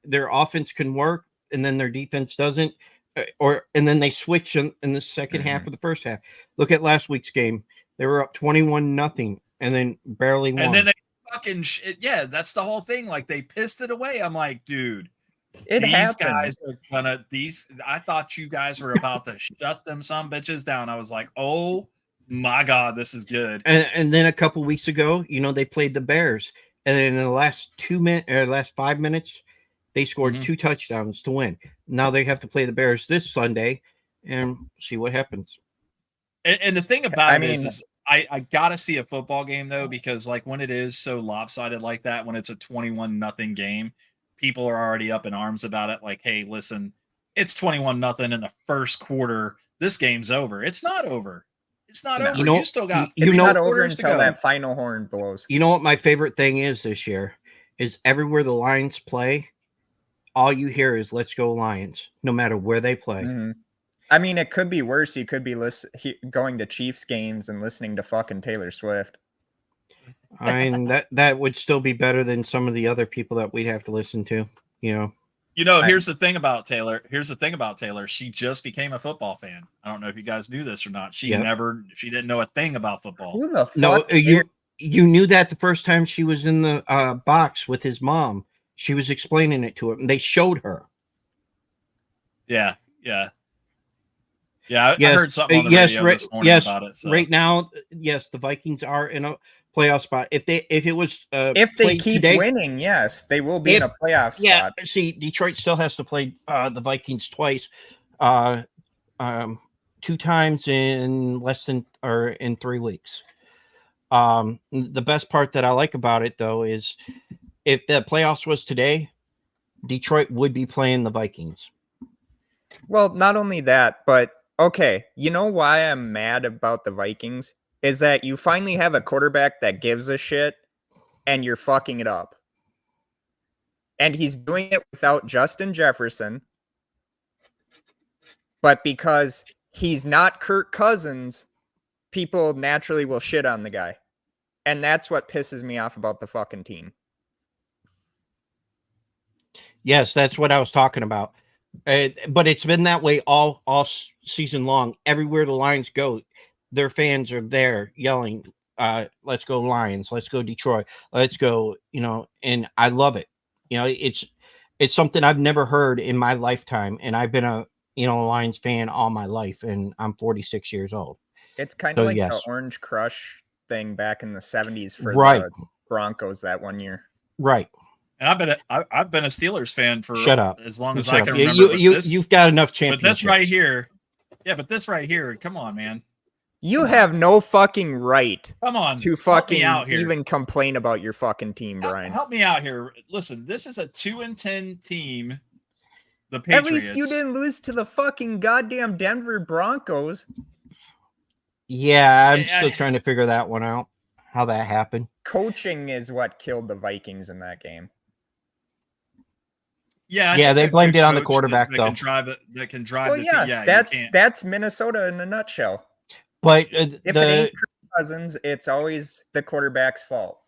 Their offense can work, and then their defense doesn't, and then they switch in the second half of the first half. Look at last week's game. They were up 21-0, and then barely won. And then they fucking that's the whole thing. Like they pissed it away. I'm like, dude. These guys are gonna I thought you guys were about to shut them some bitches down. I was like, oh my god, this is good. And then a couple weeks ago, they played the Bears, and in the last 5 minutes, they scored 2 touchdowns to win. Now they have to play the Bears this Sunday, and see what happens. And the thing about it is I gotta see a football game though, because like when it is so lopsided like that, when it's a 21-0 game. People are already up in arms about it. Like, hey, listen, it's 21-0 in the first quarter. This game's over. It's not over. It's not over. You still got. It's not over until that final horn blows. You know what my favorite thing is this year is everywhere the Lions play, all you hear is "Let's go Lions," no matter where they play. Mm-hmm. I mean, it could be worse. You could be going to Chiefs games and listening to fucking Taylor Swift. I mean that would still be better than some of the other people that we'd have to listen to. Here's the thing about Taylor. She just became a football fan. I don't know if you guys knew this or not. She didn't know a thing about football. Who the fuck? No, you knew that the first time she was in the box with his mom. She was explaining it to him, and they showed her. Yeah. I heard something on the radio this morning about it. So. Right now, yes, the Vikings are in a playoff spot. If they keep winning, yes, they will be in a playoff spot. Yeah, see, Detroit still has to play the Vikings twice, 2 times in in 3 weeks. The best part that I like about it though is if the playoffs was today, Detroit would be playing the Vikings. Well, not only that, but okay, you know why I'm mad about the Vikings? Is that you finally have a quarterback that gives a shit and you're fucking it up. And he's doing it without Justin Jefferson. But because he's not Kirk Cousins, people naturally will shit on the guy. And that's what pisses me off about the fucking team. Yes, that's what I was talking about. But it's been that way all season long. Everywhere the Lions go, their fans are there yelling, let's go Lions, let's go Detroit, let's go, and I love it. It's something I've never heard in my lifetime. And I've been a Lions fan all my life, and I'm 46 years old. It's kind of like the Orange Crush thing back in the 70s for Right. the Broncos that one year. Right. And I've been a Steelers fan for Shut up. as long as Shut I up. can Yeah, remember. you've got enough But championships. this right here, this right here, come on, man. You have no fucking right Come on. to help fucking me out here. even complain about your fucking team, Brian. Help me out here. Listen, this is a 2-10 team. The At Patriots. least you didn't lose to the fucking goddamn Denver Broncos. Yeah, I'm still trying to figure that one out. How that happened. Coaching is what killed the Vikings in that game. Yeah, they blamed it on the quarterback, that though. Can drive it. That can drive Well, the yeah, team. that's Minnesota in a nutshell. But If it ain't Kirk Cousins, it's always the quarterback's fault.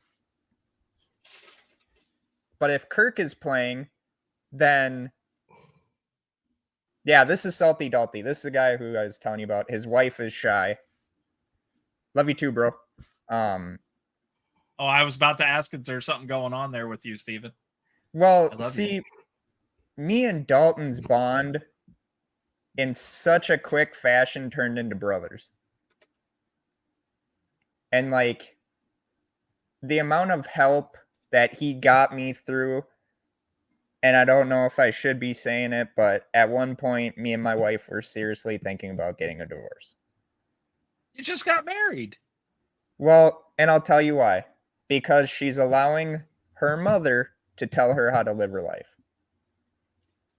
But if Kirk is playing, then yeah, this is Salty Dalty. This is the guy who I was telling you about. His wife is shy. Love you too, bro. I was about to ask if there's something going on there with you, Steven. Well, see, me and Dalton's bond in such a quick fashion turned into brothers. And like the amount of help that he got me through, and I don't know if I should be saying it, but at one point, me and my wife were seriously thinking about getting a divorce. You just got married. Well, and I'll tell you why. Because she's allowing her mother to tell her how to live her life.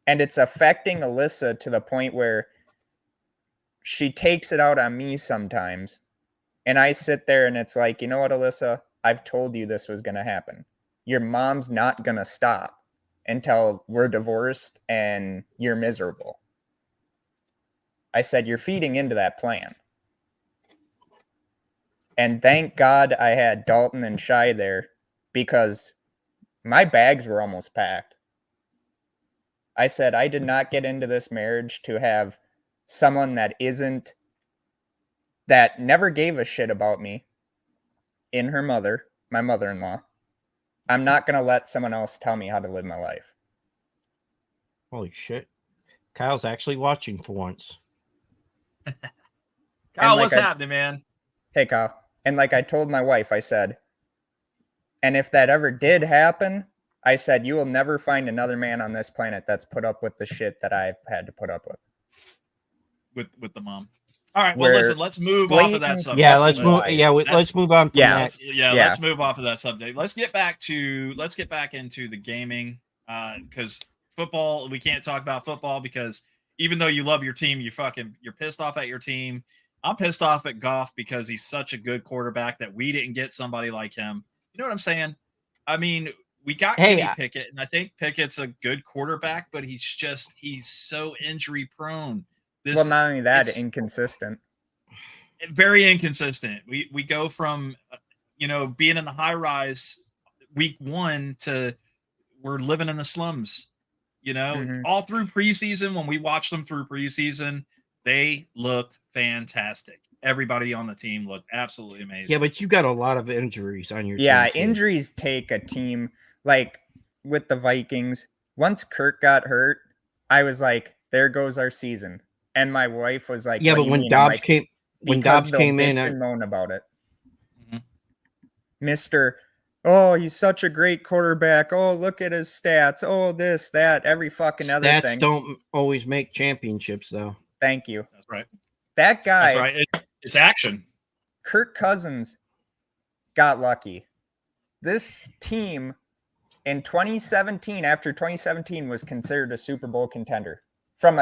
And it's affecting Alyssa to the point where she takes it out on me sometimes. And I sit there and it's like, you know what, Alyssa? I've told you this was going to happen. Your mom's not going to stop until we're divorced and you're miserable. I said, you're feeding into that plan. And thank God I had Dalton and Shai there because my bags were almost packed. I said, I did not get into this marriage to have someone that never gave a shit about me in her mother, my mother-in-law. I'm not going to let someone else tell me how to live my life. Holy shit. Kyle's actually watching for once. Kyle, what's happening, man? Hey, Kyle. And like I told my wife, I said, and if that ever did happen, I said, you will never find another man on this planet that's put up with the shit that I've had to put up with. With the mom. All right. Well, listen, let's move off of that subject. Yeah, let's move. Yeah, let's move on from that. Let's move off of that subject. Let's get back into the gaming. Because football, we can't talk about football because even though you love your team, you're pissed off at your team. I'm pissed off at Goff because he's such a good quarterback that we didn't get somebody like him. You know what I'm saying? I mean, we got Kenny Pickett, and I think Pickett's a good quarterback, but he's so injury prone. Well, not only that, inconsistent. Very inconsistent. We go from being in the high rise week 1 to we're living in the slums. All through preseason, when we watched them through preseason, they looked fantastic. Everybody on the team looked absolutely amazing. Yeah, but you got a lot of injuries on your team. Yeah, injuries take a team. Like with the Vikings, once Kirk got hurt, I was like, there goes our season. And my wife was like, yeah, but when Dobbs came in, I moan about it. Mr. Oh, he's such a great quarterback. Oh, look at his stats. Oh, this, that, every fucking other thing. Stats don't always make championships, though. Thank you. That's right. That guy. That's right. It's action. Kirk Cousins got lucky. This team in 2017, after 2017, was considered a Super Bowl contender. From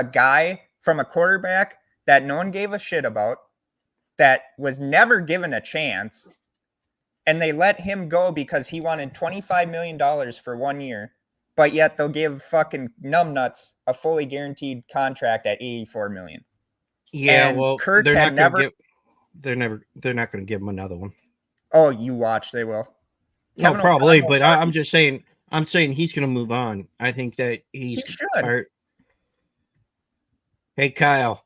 a quarterback that no one gave a shit about, that was never given a chance, and they let him go because he wanted $25 million for 1 year, but yet they'll give fucking numbnuts a fully guaranteed contract at $84 million. Yeah, and well, Kirk they're had not going to give him another one. Oh, you watch, they will. No, probably, but I'm just saying. I'm saying he's going to move on. I think that he should. Hey, Kyle.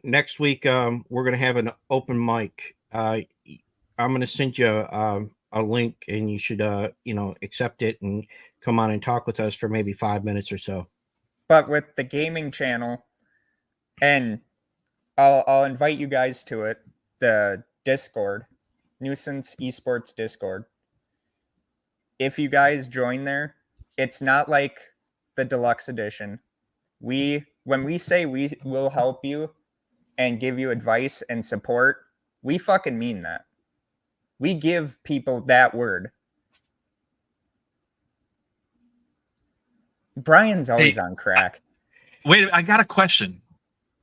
Next week, we're going to have an open mic. I'm going to send you a link, and you should, accept it and come on and talk with us for maybe 5 minutes or so. But with the gaming channel, and I'll invite you guys to it, the Discord. Nuisance Esports Discord. If you guys join there, it's not like the deluxe edition. When we say we will help you and give you advice and support, we fucking mean that. We give people that word. Brian's always on crack. Wait, I got a question.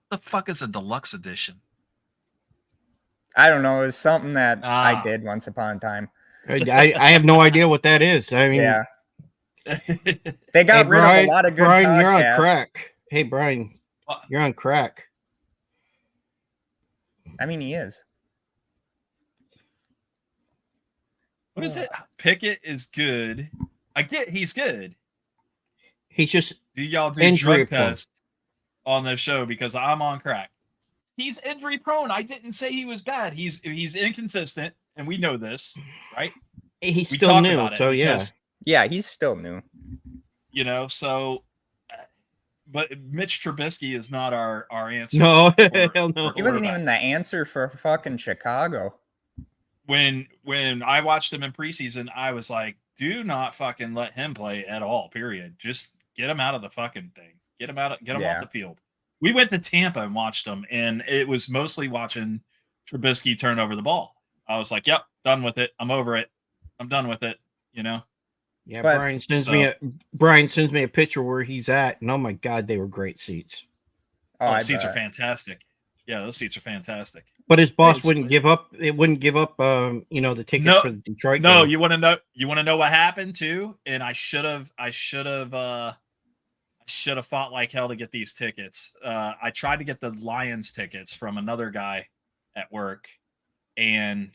What the fuck is a deluxe edition? I don't know. It was something that I did once upon a time. I have no idea what that is. I mean, yeah. They got rid of a lot of good Brian, podcasts. You're on crack. Hey, Brian, you're on crack. I mean, he is. What is it? Pickett is good. I get he's good. He's just do y'all do drug tests on this show because I'm on crack. He's injury prone. I didn't say he was bad. He's inconsistent, and we know this, right? He's still new, so yeah, he's still new. You know, so but Mitch Trubisky is not our answer. No, hell no. He wasn't even the answer for fucking Chicago. When I watched him in preseason, I was like, do not fucking let him play at all, period. Just get him out of the fucking thing. Get him off the field. We went to Tampa and watched him, and it was mostly watching Trubisky turn over the ball. I was like, yep, done with it. I'm over it. I'm done with it, you know? Yeah, but, Brian sends me a picture where he's at, and oh my God, they were great seats. Oh, seats are fantastic. Yeah, those seats are fantastic. But his boss wouldn't give up. It wouldn't give up. The tickets for the Detroit. No, game. You want to know? You want to know what happened too? And I should have fought like hell to get these tickets. I tried to get the Lions tickets from another guy at work, and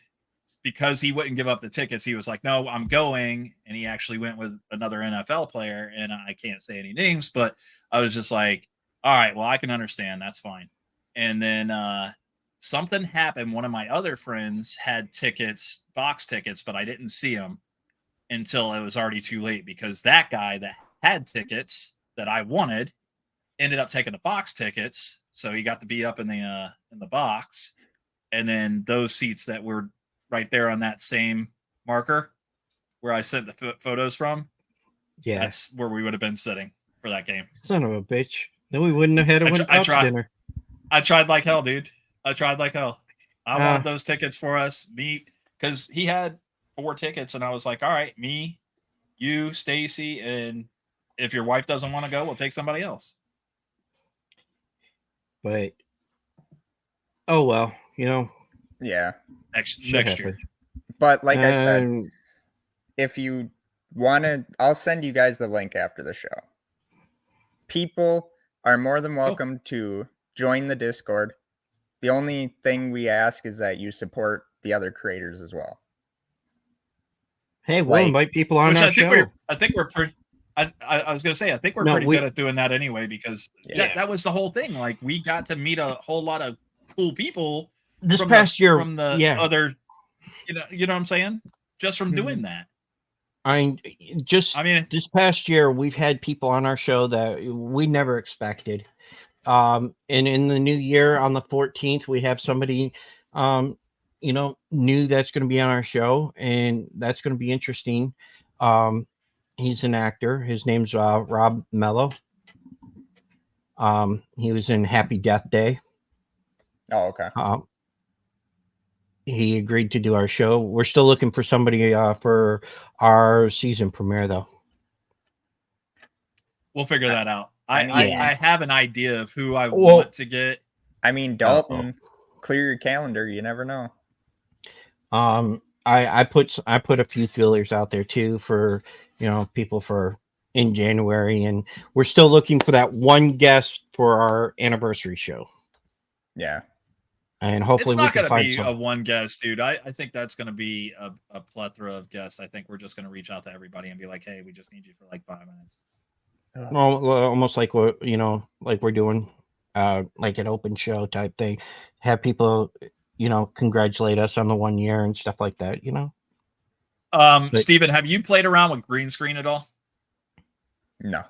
because he wouldn't give up the tickets, he was like, "No, I'm going." And he actually went with another NFL player, and I can't say any names, but I was just like, "All right, well, I can understand. That's fine." And then something happened. One of my other friends had tickets, box tickets, but I didn't see them until it was already too late because that guy that had tickets that I wanted ended up taking the box tickets, so he got to be up in the box. And then those seats that were right there on that same marker where I sent the photos from, that's where we would have been sitting for that game. Son of a bitch! Then we wouldn't have had to win dinner. I tried like hell, dude. I tried like hell. I wanted those tickets for us. Me, because he had 4 tickets, and I was like, all right, me, you, Stacy, and if your wife doesn't want to go, we'll take somebody else. But oh well, Yeah. Next year. But like I said, if you want to, I'll send you guys the link after the show. People are more than welcome to join the Discord. The only thing we ask is that you support the other creators as well. Hey, we'll invite people on our show. I think we're pretty. I was going to say, I think we're pretty good at doing that anyway, because that was the whole thing. Like, we got to meet a whole lot of cool people this past year from the other, you know what I'm saying? Just from doing that. This past year, we've had people on our show that we never expected. And in the new year on the 14th, we have somebody, new that's going to be on our show, and that's going to be interesting. He's an actor. His name's Rob Mello. He was in Happy Death Day. Oh, okay. He agreed to do our show. We're still looking for somebody for our season premiere, though. We'll figure that out. I have an idea of who I want to get. I mean, Dalton, clear your calendar. You never know. I put a few feelers out there too for people for in January, and we're still looking for that one guest for our anniversary show. Yeah, and hopefully it's not going to be a one guest, dude. I think that's going to be a plethora of guests. I think we're just going to reach out to everybody and be like, hey, we just need you for like 5 minutes. Well, almost like what like we're doing, like an open show type thing. Have people, congratulate us on the 1 year and stuff like that. Steven, have you played around with green screen at all? No.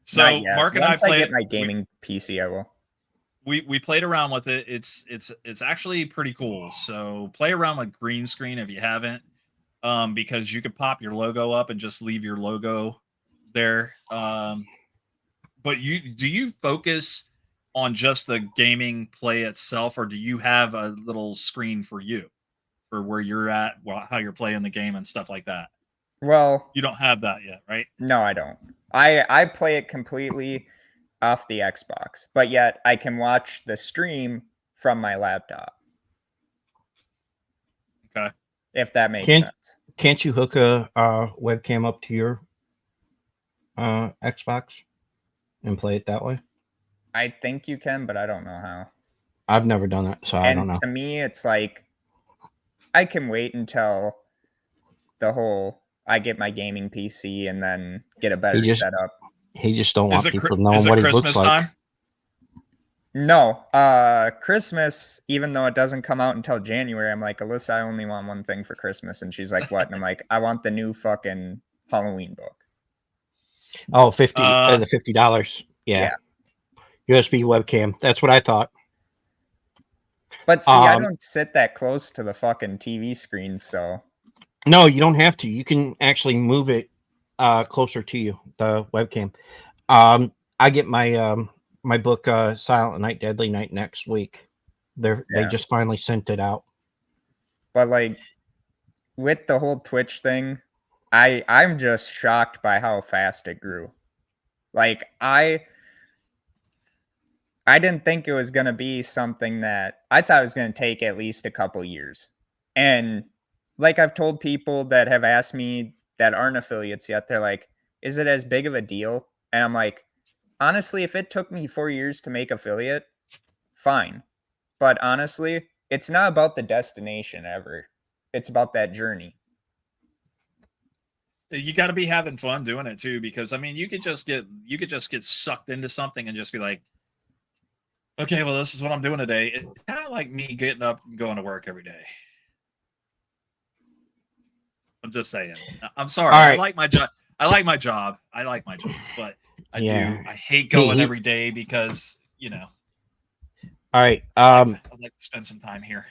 So Mark and Once I played. get my gaming PC, I will. we played around with it. It's actually pretty cool. So play around with green screen if you haven't, because you could pop your logo up and just leave your logo there. But do you focus on just the gaming play itself, or do you have a little screen for you for where you're at, how you're playing the game and stuff like that? Well, you don't have that yet, right? No, I don't. I play it completely off the Xbox, but yet I can watch the stream from my laptop. Okay. If that makes sense. Can't you hook a webcam up to your Xbox and play it that way? I think you can, but I don't know how. I've never done that, so I don't know. To me, it's like I can wait until I get my gaming PC and then get a better setup. He just don't want people knowing what he looks like. Time? No, Christmas, even though it doesn't come out until January, I'm like, Alyssa, I only want one thing for Christmas. And she's like, what? And I'm like, I want the new fucking Halloween book. Oh, the $50. Yeah. USB webcam. That's what I thought. But see, I don't sit that close to the fucking TV screen, so. No, you don't have to. You can actually move it closer to you, the webcam. I get my my book Silent Night, Deadly Night next week. They just finally sent it out. But like with the whole Twitch thing, I'm just shocked by how fast it grew. Like I didn't think it was going to be something that I thought it was going to take at least a couple years. And like I've told people that have asked me that aren't affiliates yet, they're like, is it as big of a deal? And I'm like, honestly, if it took me 4 years to make affiliate, fine. But honestly, it's not about the destination ever. It's about that journey. You got to be having fun doing it too, because I mean, you could just get sucked into something and just be like, okay, well, this is what I'm doing today. It's kind of like me getting up and going to work every day. I'm just saying. I'm sorry. Right. I like my job. But I hate going every day because, All right. I'd like to spend some time here.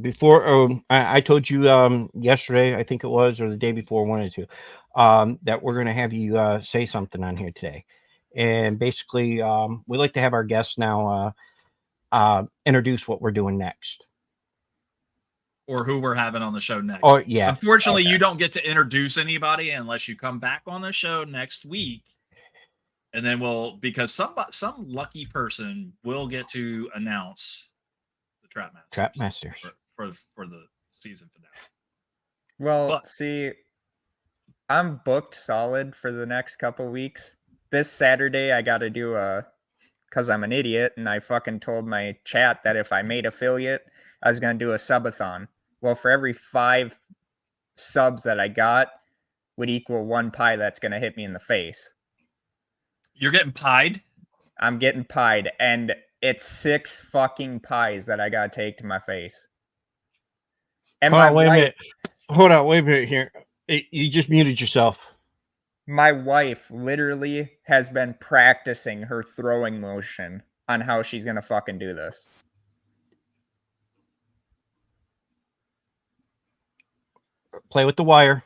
Before, I told you yesterday, I think it was, or the day before, one or two, that we're going to have you say something on here today. And basically, we like to have our guests now introduce what we're doing next. Or who we're having on the show next. Oh, yeah. Unfortunately, you don't get to introduce anybody unless you come back on the show next week. And then because some lucky person will get to announce the Trap Masters. For the season finale. Well, see, I'm booked solid for the next couple weeks. This Saturday, I got to do because I'm an idiot, and I fucking told my chat that if I made affiliate, I was going to do a subathon. Well, for every 5 subs that I got would equal 1 pie that's going to hit me in the face. You're getting pied? I'm getting pied, and it's 6 fucking pies that I got to take to my face. And Hold on, wait a minute here. You just muted yourself. My wife literally has been practicing her throwing motion on how she's going to fucking do this. Play with the wire.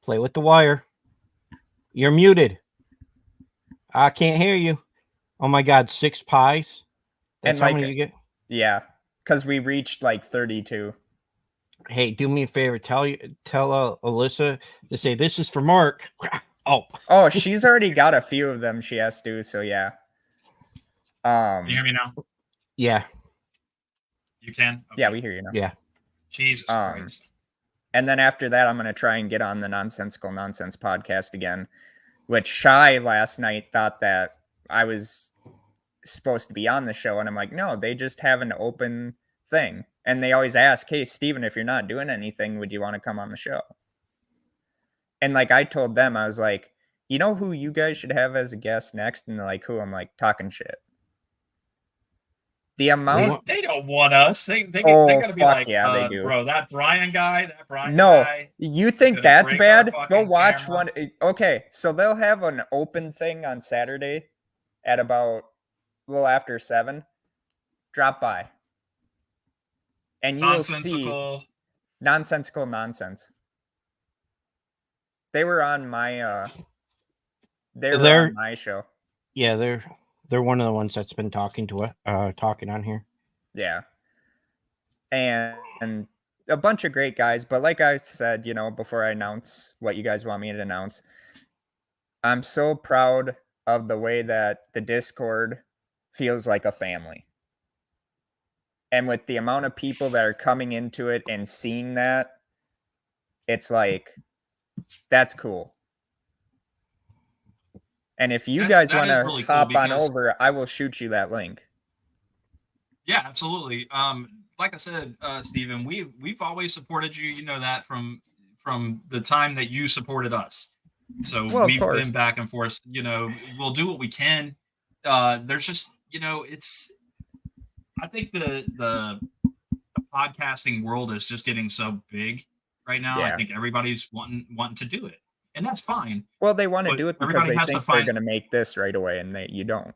Play with the wire. You're muted. I can't hear you. Oh my God, 6 pies? That's how many you get? Yeah, because we reached like 32. Hey, do me a favor. Tell Alyssa to say this is for Mark. Oh, she's already got a few of them she has to. So yeah. Can you hear me now? Yeah. You can? Okay. Yeah, we hear you now. Yeah. Jesus Christ. And then after that, I'm going to try and get on the Nonsensical Nonsense podcast again, which Shy last night thought that I was supposed to be on the show. And I'm like, no, they just have an open thing. And they always ask, hey, Steven, if you're not doing anything, would you want to come on the show? And like I told them, I was like, you know who you guys should have as a guest next? And they're like, who? I'm like, talking shit. The amount they don't want us. They gotta be like, yeah, they do. Bro, that Brian guy. No, you think that's bad? Go watch camera. One. Okay, so they'll have an open thing on Saturday at about little after 7, drop by. And you will see nonsensical nonsense. They were on my on my show. Yeah, they're one of the ones that's been talking on here. Yeah. And a bunch of great guys, but like I said, before I announce what you guys want me to announce, I'm so proud of the way that the Discord feels like a family. And with the amount of people that are coming into it and seeing that, it's like, that's cool. And if you guys want to really hop on over, I will shoot you that link. Yeah, absolutely. Like I said, Steven, we've always supported you. You know that from the time that you supported us. So we've been back and forth. We'll do what we can. There's just, it's. I think the podcasting world is just getting so big right now. Yeah. I think everybody's wanting to do it, and that's fine. Well, they want to do it because they think they're going to make this right away, and you don't.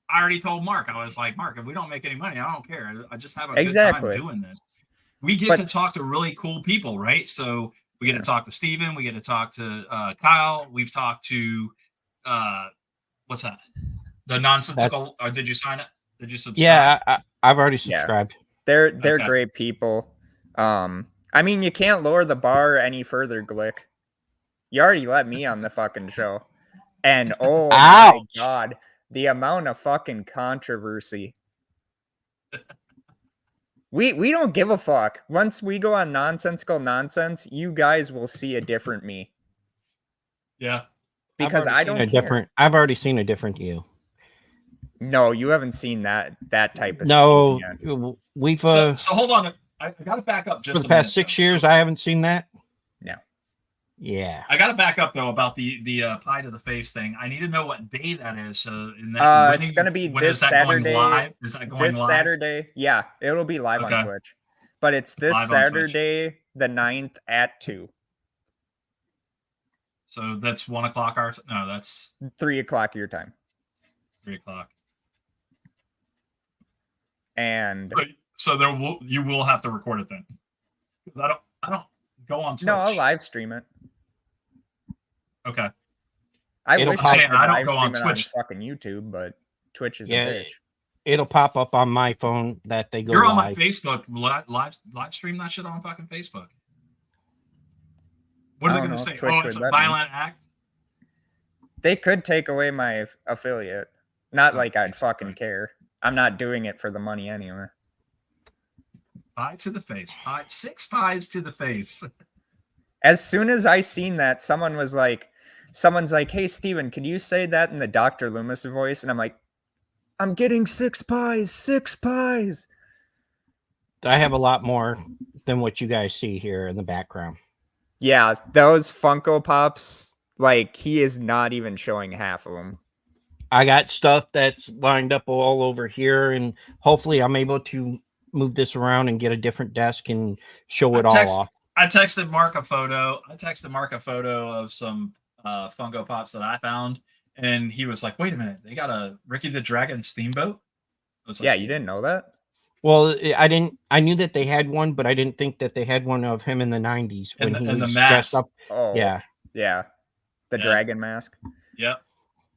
I already told Mark. I was like, Mark, if we don't make any money, I don't care. I just have a good time doing this. We get to talk to really cool people, right? So we get to talk to Steven. We get to talk to Kyle. We've talked to what's that? The nonsensical. Did you sign it? Did you subscribe? Yeah, I've already subscribed. Yeah. They're great people. I mean, you can't lower the bar any further, Glick. You already let me on the fucking show. And oh my God, the amount of fucking controversy. We don't give a fuck. Once we go on nonsensical nonsense, you guys will see a different me. Yeah. Because I don't care. I've already seen a different you. No, you haven't seen that type of no yet. We've so hold on, I gotta back up just for the past 6 years. I haven't seen that. No. Yeah, I gotta back up though about the pie to the face thing. I need to know what day that is. So it's gonna be this Saturday. Is that going this live? Saturday? Yeah, it'll be live on Twitch. But it's this live Saturday, the 9th at 2. So that's 1 o'clock our no, that's 3 o'clock your time. 3 o'clock. And so you will have to record it then. Because I don't go on Twitch. No, I'll live stream it. Okay. I wish I don't go on Twitch. On fucking YouTube, but Twitch is a bitch. It'll pop up on my phone that they go You're live. on my Facebook. Live stream that shit on fucking Facebook. What are they going to say? Twitch It's a violent act? They could take away my affiliate. Not like I'd fucking care. I'm not doing it for the money anyway. Pie to the face. 6 pies to the face. As soon as I seen that, someone's like, hey, Steven, could you say that in the Dr. Loomis voice? And I'm like, I'm getting 6 pies, 6 pies. I have a lot more than what you guys see here in the background. Yeah, those Funko Pops, like, he is not even showing half of them. I got stuff that's lined up all over here, and hopefully I'm able to move this around and get a different desk and show it all off. I texted Mark a photo. Of some Funko Pops that I found, and he was like, wait a minute, they got a Ricky the Dragon Steamboat? Yeah, you didn't know that? Well, I didn't. I knew that they had one, but I didn't think that they had one of him in the 90s when he was dressed up. Oh, yeah. The dragon mask. Yep.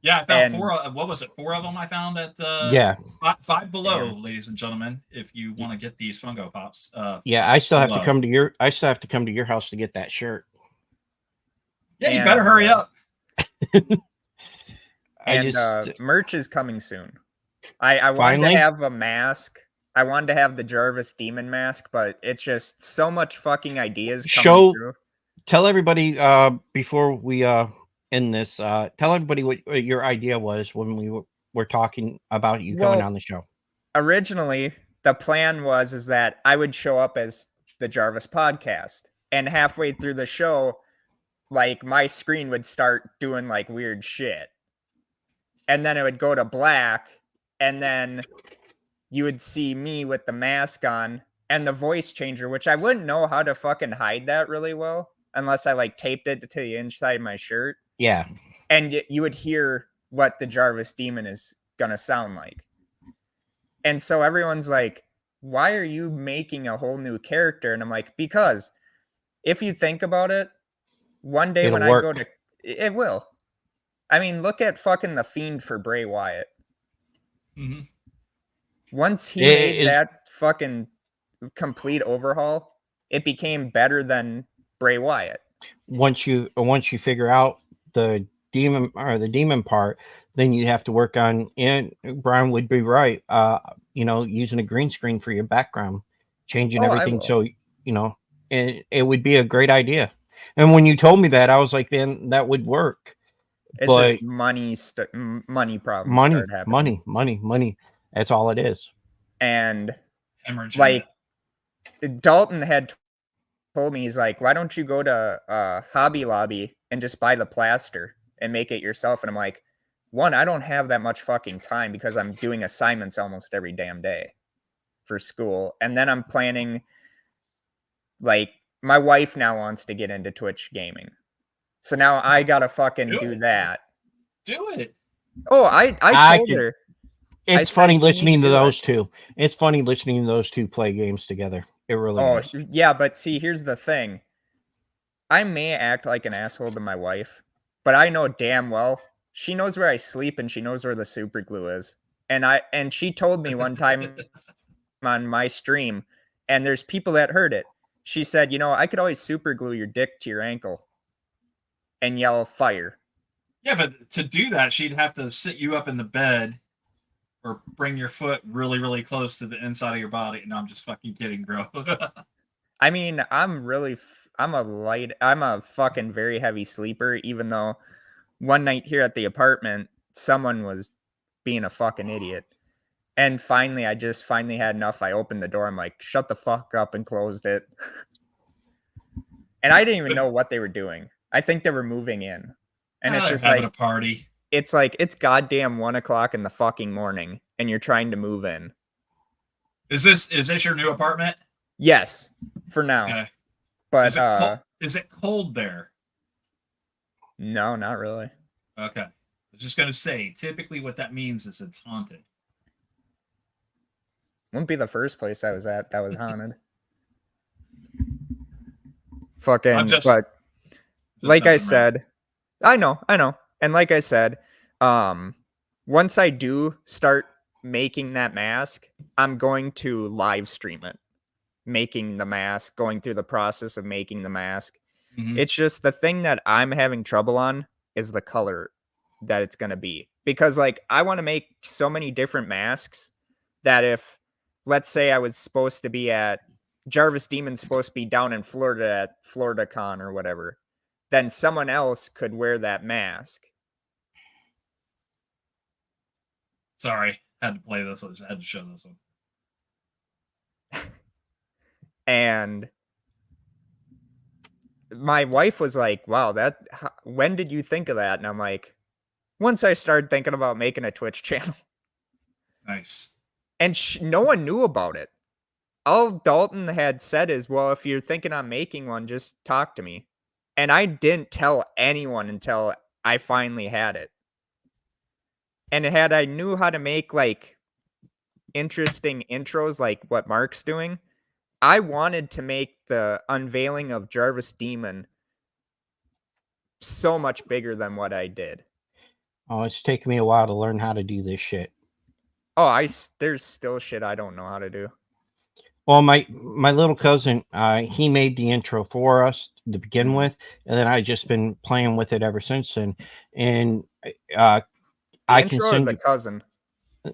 Yeah, I found 4. What was it? 4 of them I found at Five Below, ladies and gentlemen. If you want to get these Funko Pops. I still have to come to your. I still have to come to your house to get that shirt. Yeah, you better hurry up. Merch is coming soon. I wanted to have a mask. I wanted to have the Gervais Demon mask, but it's just so much fucking ideas coming through. Tell everybody before we end this. Tell everybody what your idea was when we were talking about you coming on the show. Originally, the plan is that I would show up as the Gervais Podcast, and halfway through the show, like my screen would start doing like weird shit, and then it would go to black, and then you would see me with the mask on and the voice changer, which I wouldn't know how to fucking hide that really well unless I like taped it to the inside of my shirt. Yeah. And you would hear what the Gervais Demon is gonna sound like. And so everyone's like, why are you making a whole new character? And I'm like, because if you think about it, one day when I go to, it will. I mean, look at fucking The Fiend for Bray Wyatt. Mm-hmm. Once he made that fucking complete overhaul, it became better than Bray Wyatt. Once you figure out the demon part, then you have to work on, and Brian would be right, using a green screen for your background, changing everything. So, and it would be a great idea. And when you told me that, I was like, then that would work. It's just money problems start happening. Money. That's all it is. And like Dalton had told me, he's like, why don't you go to Hobby Lobby and just buy the plaster and make it yourself? And I'm like, one, I don't have that much fucking time because I'm doing assignments almost every damn day for school. And then I'm planning, like, my wife now wants to get into Twitch gaming. So now I gotta fucking do that. Do it. Oh, I told her. It's funny listening to those two. It's funny listening to those two play games together. It really is. Yeah, but see, here's the thing. I may act like an asshole to my wife, but I know damn well she knows where I sleep and she knows where the super glue is. And she told me one time on my stream, and there's people that heard it. She said, I could always super glue your dick to your ankle and yell fire. Yeah, but to do that, she'd have to sit you up in the bed or bring your foot really, really close to the inside of your body. No, I'm just fucking kidding, bro. I mean, I'm a fucking very heavy sleeper, even though one night here at the apartment, someone was being a fucking idiot. And finally, I had enough. I opened the door. I'm like, shut the fuck up, and closed it. And I didn't even know what they were doing. I think they were moving in. And it's just having like a party. It's like it's goddamn 1:00 in the fucking morning, and you're trying to move in. Is this your new apartment? Yes, for now. Okay. But is it cold there? No, not really. Okay. I was just gonna say, typically what that means is it's haunted. Wouldn't be the first place I was at that was haunted. Fucking, but like I said, I know. And like I said, once I do start making that mask, I'm going to live stream it. Making the mask, going through the process of making the mask. Mm-hmm. It's just the thing that I'm having trouble on is the color that it's going to be. Because, like, I want to make so many different masks that if, let's say I was supposed to be at, Gervais Demon's supposed to be down in Florida at FloridaCon or whatever, then someone else could wear that mask. Sorry, had to play this. I had to show this one. And my wife was like, wow, when did you think of that? And I'm like, once I started thinking about making a Twitch channel. Nice. And no one knew about it. All Dalton had said is, well, if you're thinking on making one, just talk to me. And I didn't tell anyone until I finally had it. And I knew how to make like interesting intros like what Mark's doing, I wanted to make the unveiling of Gervais Demon so much bigger than what I did. Oh, it's taken me a while to learn how to do this shit. Oh, there's still shit I don't know how to do. Well, my little cousin, he made the intro for us to begin with, and then I just been playing with it ever since then. And I can send the cousin.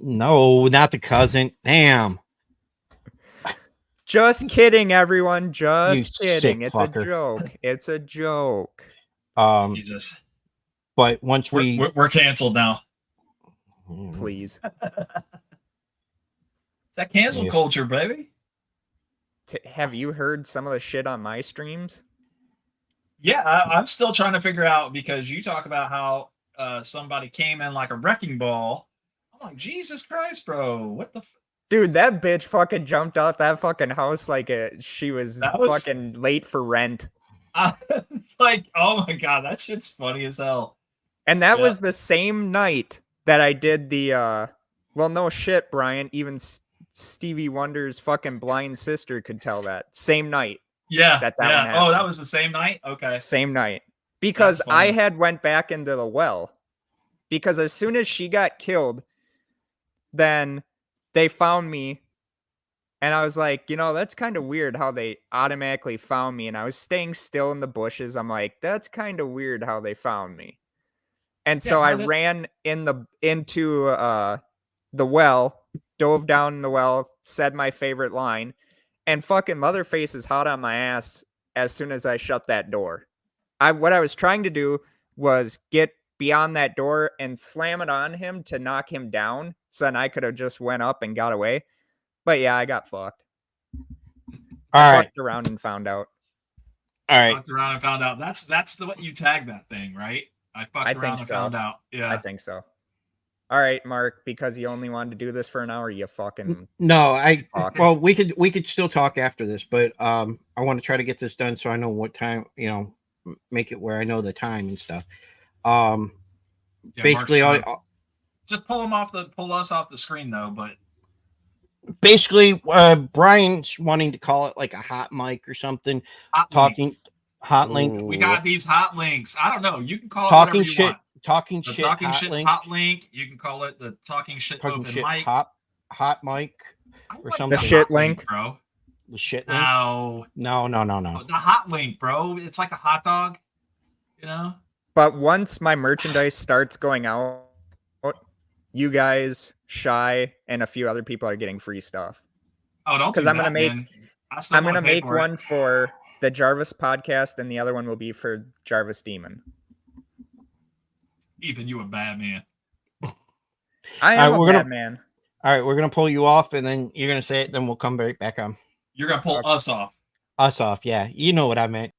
No, not the cousin. Damn. Just kidding, everyone. Just kidding. It's fucker. A joke. It's a joke. Jesus. But once we're canceled now. Please. It's that cancel culture, baby. Have you heard some of the shit on my streams? Yeah, I'm still trying to figure out, because you talk about how somebody came in like a wrecking ball. I'm like, Jesus Christ, bro. What the Dude, that bitch fucking jumped out that fucking house like she was fucking late for rent. Like, oh my God, that shit's funny as hell. And that was the same night that I did the Well, no shit, Brian. Even Stevie Wonder's fucking blind sister could tell that. Same night. Yeah. That yeah. one Oh, happened. that was the same night? Okay. Same night. Because That's I funny. had went back into the well. Because as soon as she got killed, then they found me. And I was like, that's kind of weird how they automatically found me. And I was staying still in the bushes. I'm like, that's kind of weird how they found me. And so I ran into the well, dove down in the well, said my favorite line, and fucking Motherface is hot on my ass as soon as I shut that door. What I was trying to do was get beyond that door and slam it on him to knock him down, so then I could have just went up and got away. But yeah, I got fucked. I fucked around and found out. All right. Fucked around and found out. That's what you tag that thing, right? I fucked around and found out. Yeah. I think so. All right, Mark, because you only wanted to do this for an hour, you fucking no. fuck. Well, we could still talk after this, but I want to try to get this done so I know what time, make it where I know the time and stuff. Basically, just pull us off the screen though. But basically, Brian's wanting to call it like a hot mic or something. Hot link. We got these hot links. I don't know. You can call it talking whatever you shit. want. Talking the shit. Talking hot shit. Link. Hot link. You can call it the talking shit Talking open shit, mic. Hot mic. Or something. The shit link, bro. The shit link. No. No. The hot link, bro. It's like a hot dog. But once my merchandise starts going out, you guys, Shy, and a few other people are getting free stuff. Oh, don't. Because I'm gonna make one for the Gervais podcast, and the other one will be for Gervais Demon. Even you a bad man. I am a bad man. All right, we're gonna pull you off, and then you're gonna say it. Then we'll come right back on. You're gonna pull us off. Us off, yeah. You know what I meant.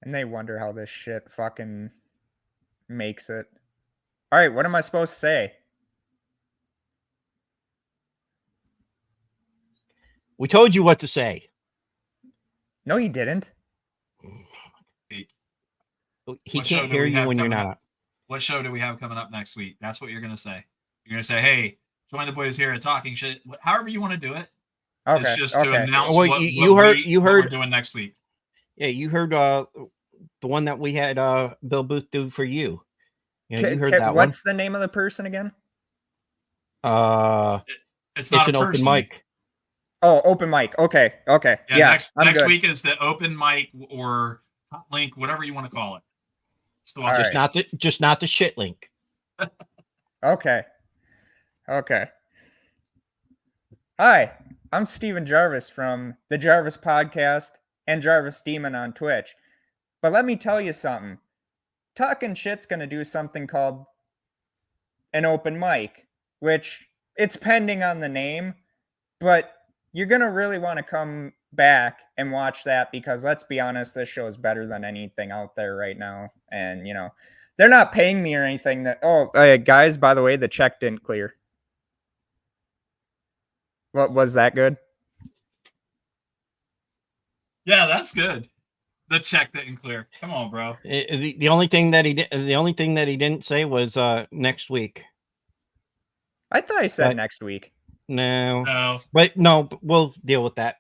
And they wonder how this shit fucking makes it. All right, what am I supposed to say? We told you what to say. No, you didn't. He can't hear you when you're not up. What show do we have coming up next week? That's what you're going to say. You're going to say, hey, join the boys here at Talking Shit. However you want to do it. Okay. It's just to announce what we're doing next week. Yeah, you heard the one that we had Bill Booth do for you. You heard that one. What's the name of the person again? It's not an open mic. Oh, open mic. Okay. Yeah. Next week is the open mic or hot link, whatever you want to call it. So just not the shit link. Okay. Hi, I'm Steven Gervais from the Gervais Podcast and Gervais Demon on Twitch. But let me tell you something. Talking Shit's going to do something called an open mic, which it's pending on the name, but you're going to really want to come back and watch that because let's be honest, this show is better than anything out there right now. And, they're not paying me or anything guys, by the way, the check didn't clear. What was that good? Yeah, that's good. The check didn't clear. Come on, bro. The only thing that he didn't say was next week. I thought I said next week. No. But we'll deal with that.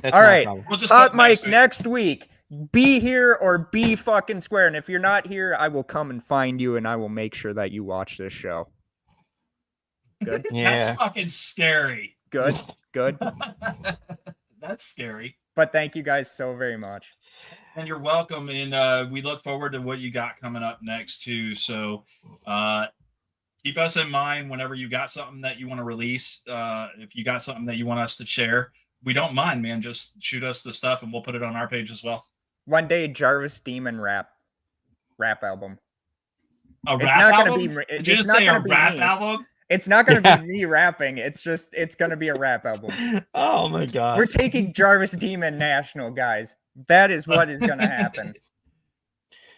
That's all right. We'll just Mike, next week. Be here or be fucking square. And if you're not here, I will come and find you and I will make sure that you watch this show. Good. Yeah. That's fucking scary. Good. That's scary. But thank you guys so very much. And you're welcome. And we look forward to what you got coming up next too. So keep us in mind whenever you got something that you want to release. If you got something that you want us to share, we don't mind, man. Just shoot us the stuff and we'll put it on our page as well. One day, Gervais Demon rap album. A rap album? Did you just say a rap album? It's not going to be me rapping. It's going to be a rap album. Oh my God. We're taking Gervais Demon national, guys. That is what is going to happen.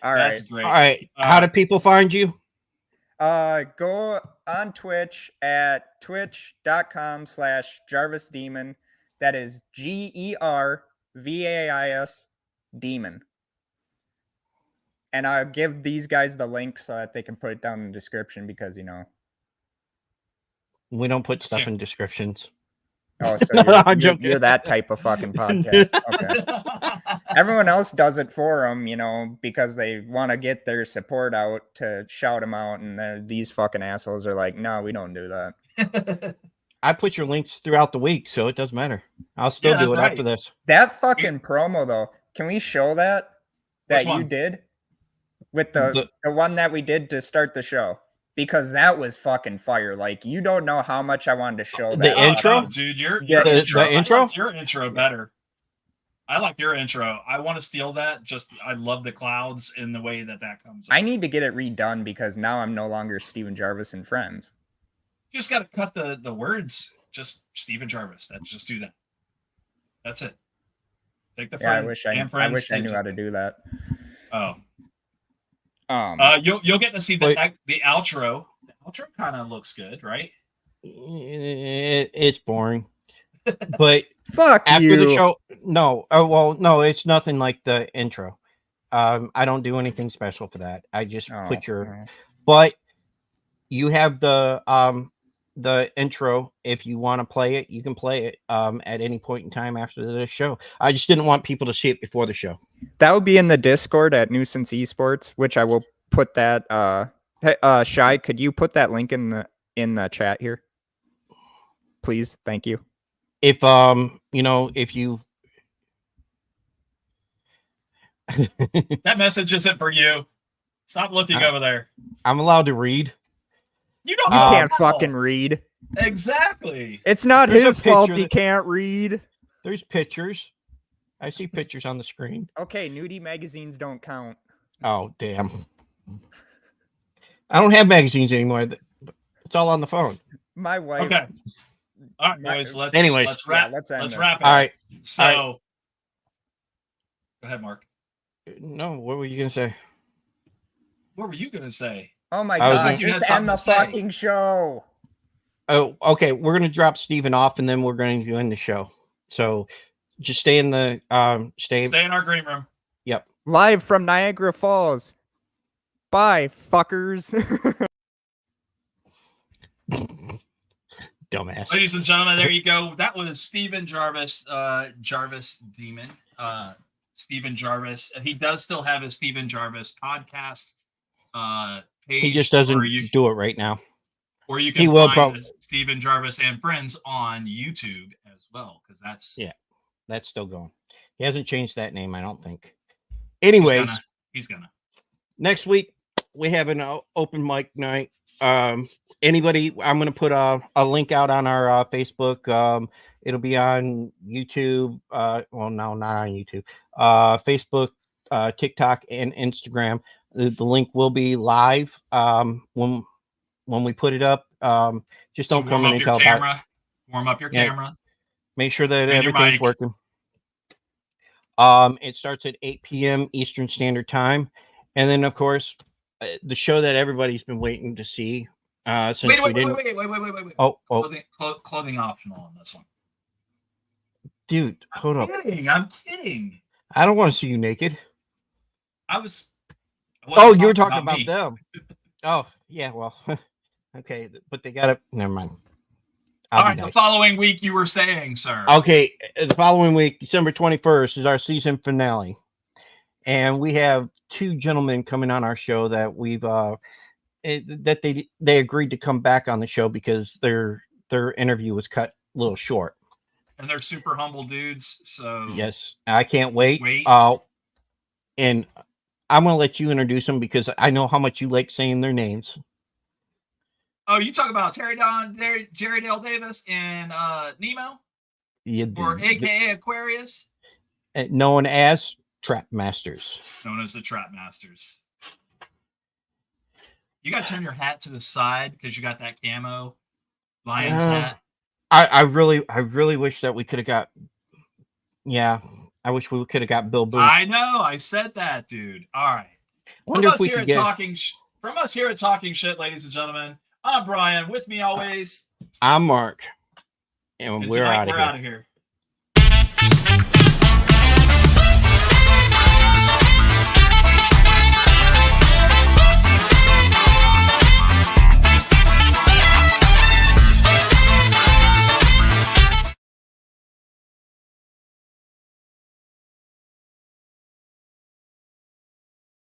All right. That's great. All right. How do people find you? Go on Twitch at twitch.com/Gervais Demon. That is GERVAIS Demon. And I'll give these guys the link so that they can put it down in the description because, We don't put stuff in descriptions. Oh, so you're that type of fucking podcast. Okay. Everyone else does it for them, because they want to get their support out to shout them out. And these fucking assholes are like, no, we don't do that. I put your links throughout the week, so it doesn't matter. I'll still do it after this. That fucking promo, though, can we show that you did with the one that we did to start the show? Because that was fucking fire. Like, you don't know how much I wanted to show that. The intro? No, dude, your intro. The intro? I like your intro better. I like your intro. I want to steal that. I love the clouds in the way that comes up. I need to get it redone because now I'm no longer Steven Gervais and Friends. You just got to cut the words. Just Steven Gervais. Just do that. That's it. Take the friend. I wish I knew how to do that. Oh. You'll get to see the outro. The outro kind of looks good, right? It's boring. But fuck after you. the show, no. Oh well, no, it's nothing like the intro. I don't do anything special for that. I just put your. But you have the intro. If you want to play it, you can play it at any point in time after the show. I just didn't want people to see it before the show. That will be in the Discord at Nuisance Esports, which I will put that. Hey, Shy, could you put that link in the chat here, please? Thank you. If if you that message isn't for you. Stop looking over there. I'm allowed to read. You can't fucking read. Exactly. It's not his fault he can't read. There's pictures. I see pictures on the screen. Okay, nudie magazines don't count. Oh, damn. I don't have magazines anymore. It's all on the phone. My wife. Okay. All right, boys. Let's wrap. Yeah, let's wrap it. All right. So, go ahead, Mark. No, what were you gonna say? What were you gonna say? Oh my god! Just end the fucking show. Oh, okay. We're gonna drop Steven off, and then we're going to end the show. So, just stay in the stay in our green room. Yep. Live from Niagara Falls. Bye, fuckers. Dumbass. Ladies and gentlemen, there you go. That was Steven Gervais, Jarvis Demon. Steven Gervais. He does still have his Steven Gervais podcast page. He just doesn't do it right now. Or you can find Steven Gervais and Friends on YouTube as well, because that's still going. He hasn't changed that name, I don't think. Anyways, he's gonna. Next week we have an open mic night. Anybody, I'm going to put a link out on our Facebook. It'll be on YouTube. Well, no, not on YouTube. Facebook, TikTok, and Instagram. The link will be live when we put it up. Just don't come in and tell about it. Warm up your camera. Make sure that everything's working. It starts at 8 p.m. Eastern Standard Time. And then, of course, the show that everybody's been waiting to see. Since wait. Oh. Clothing optional on this one. Dude, hold up. I'm kidding. I don't want to see you naked. Oh, you were talking about them. Oh, yeah, well, okay, but they got it. Never mind. All right, the following week you were saying, sir. Okay, the following week, December 21st, is our season finale. And we have two gentlemen coming on our show that we've they agreed to come back on the show because their interview was cut a little short. And they're super humble dudes, so yes, I can't wait. And I'm going to let you introduce them because I know how much you like saying their names. Oh, you talk about Jerry Dale Davis and Nemo? Yeah, or AKA Aquarius? Known as Trap Masters. Known as the Trap Masters. You got to turn your hat to the side because you got that camo Lions hat. I really wish that we could have got. Yeah, I wish we could have got Bill Booth. I know. I said that, dude. All right. From us here at Talking Shit, ladies and gentlemen, I'm Brian. With me always, I'm Mark. And we're out of here.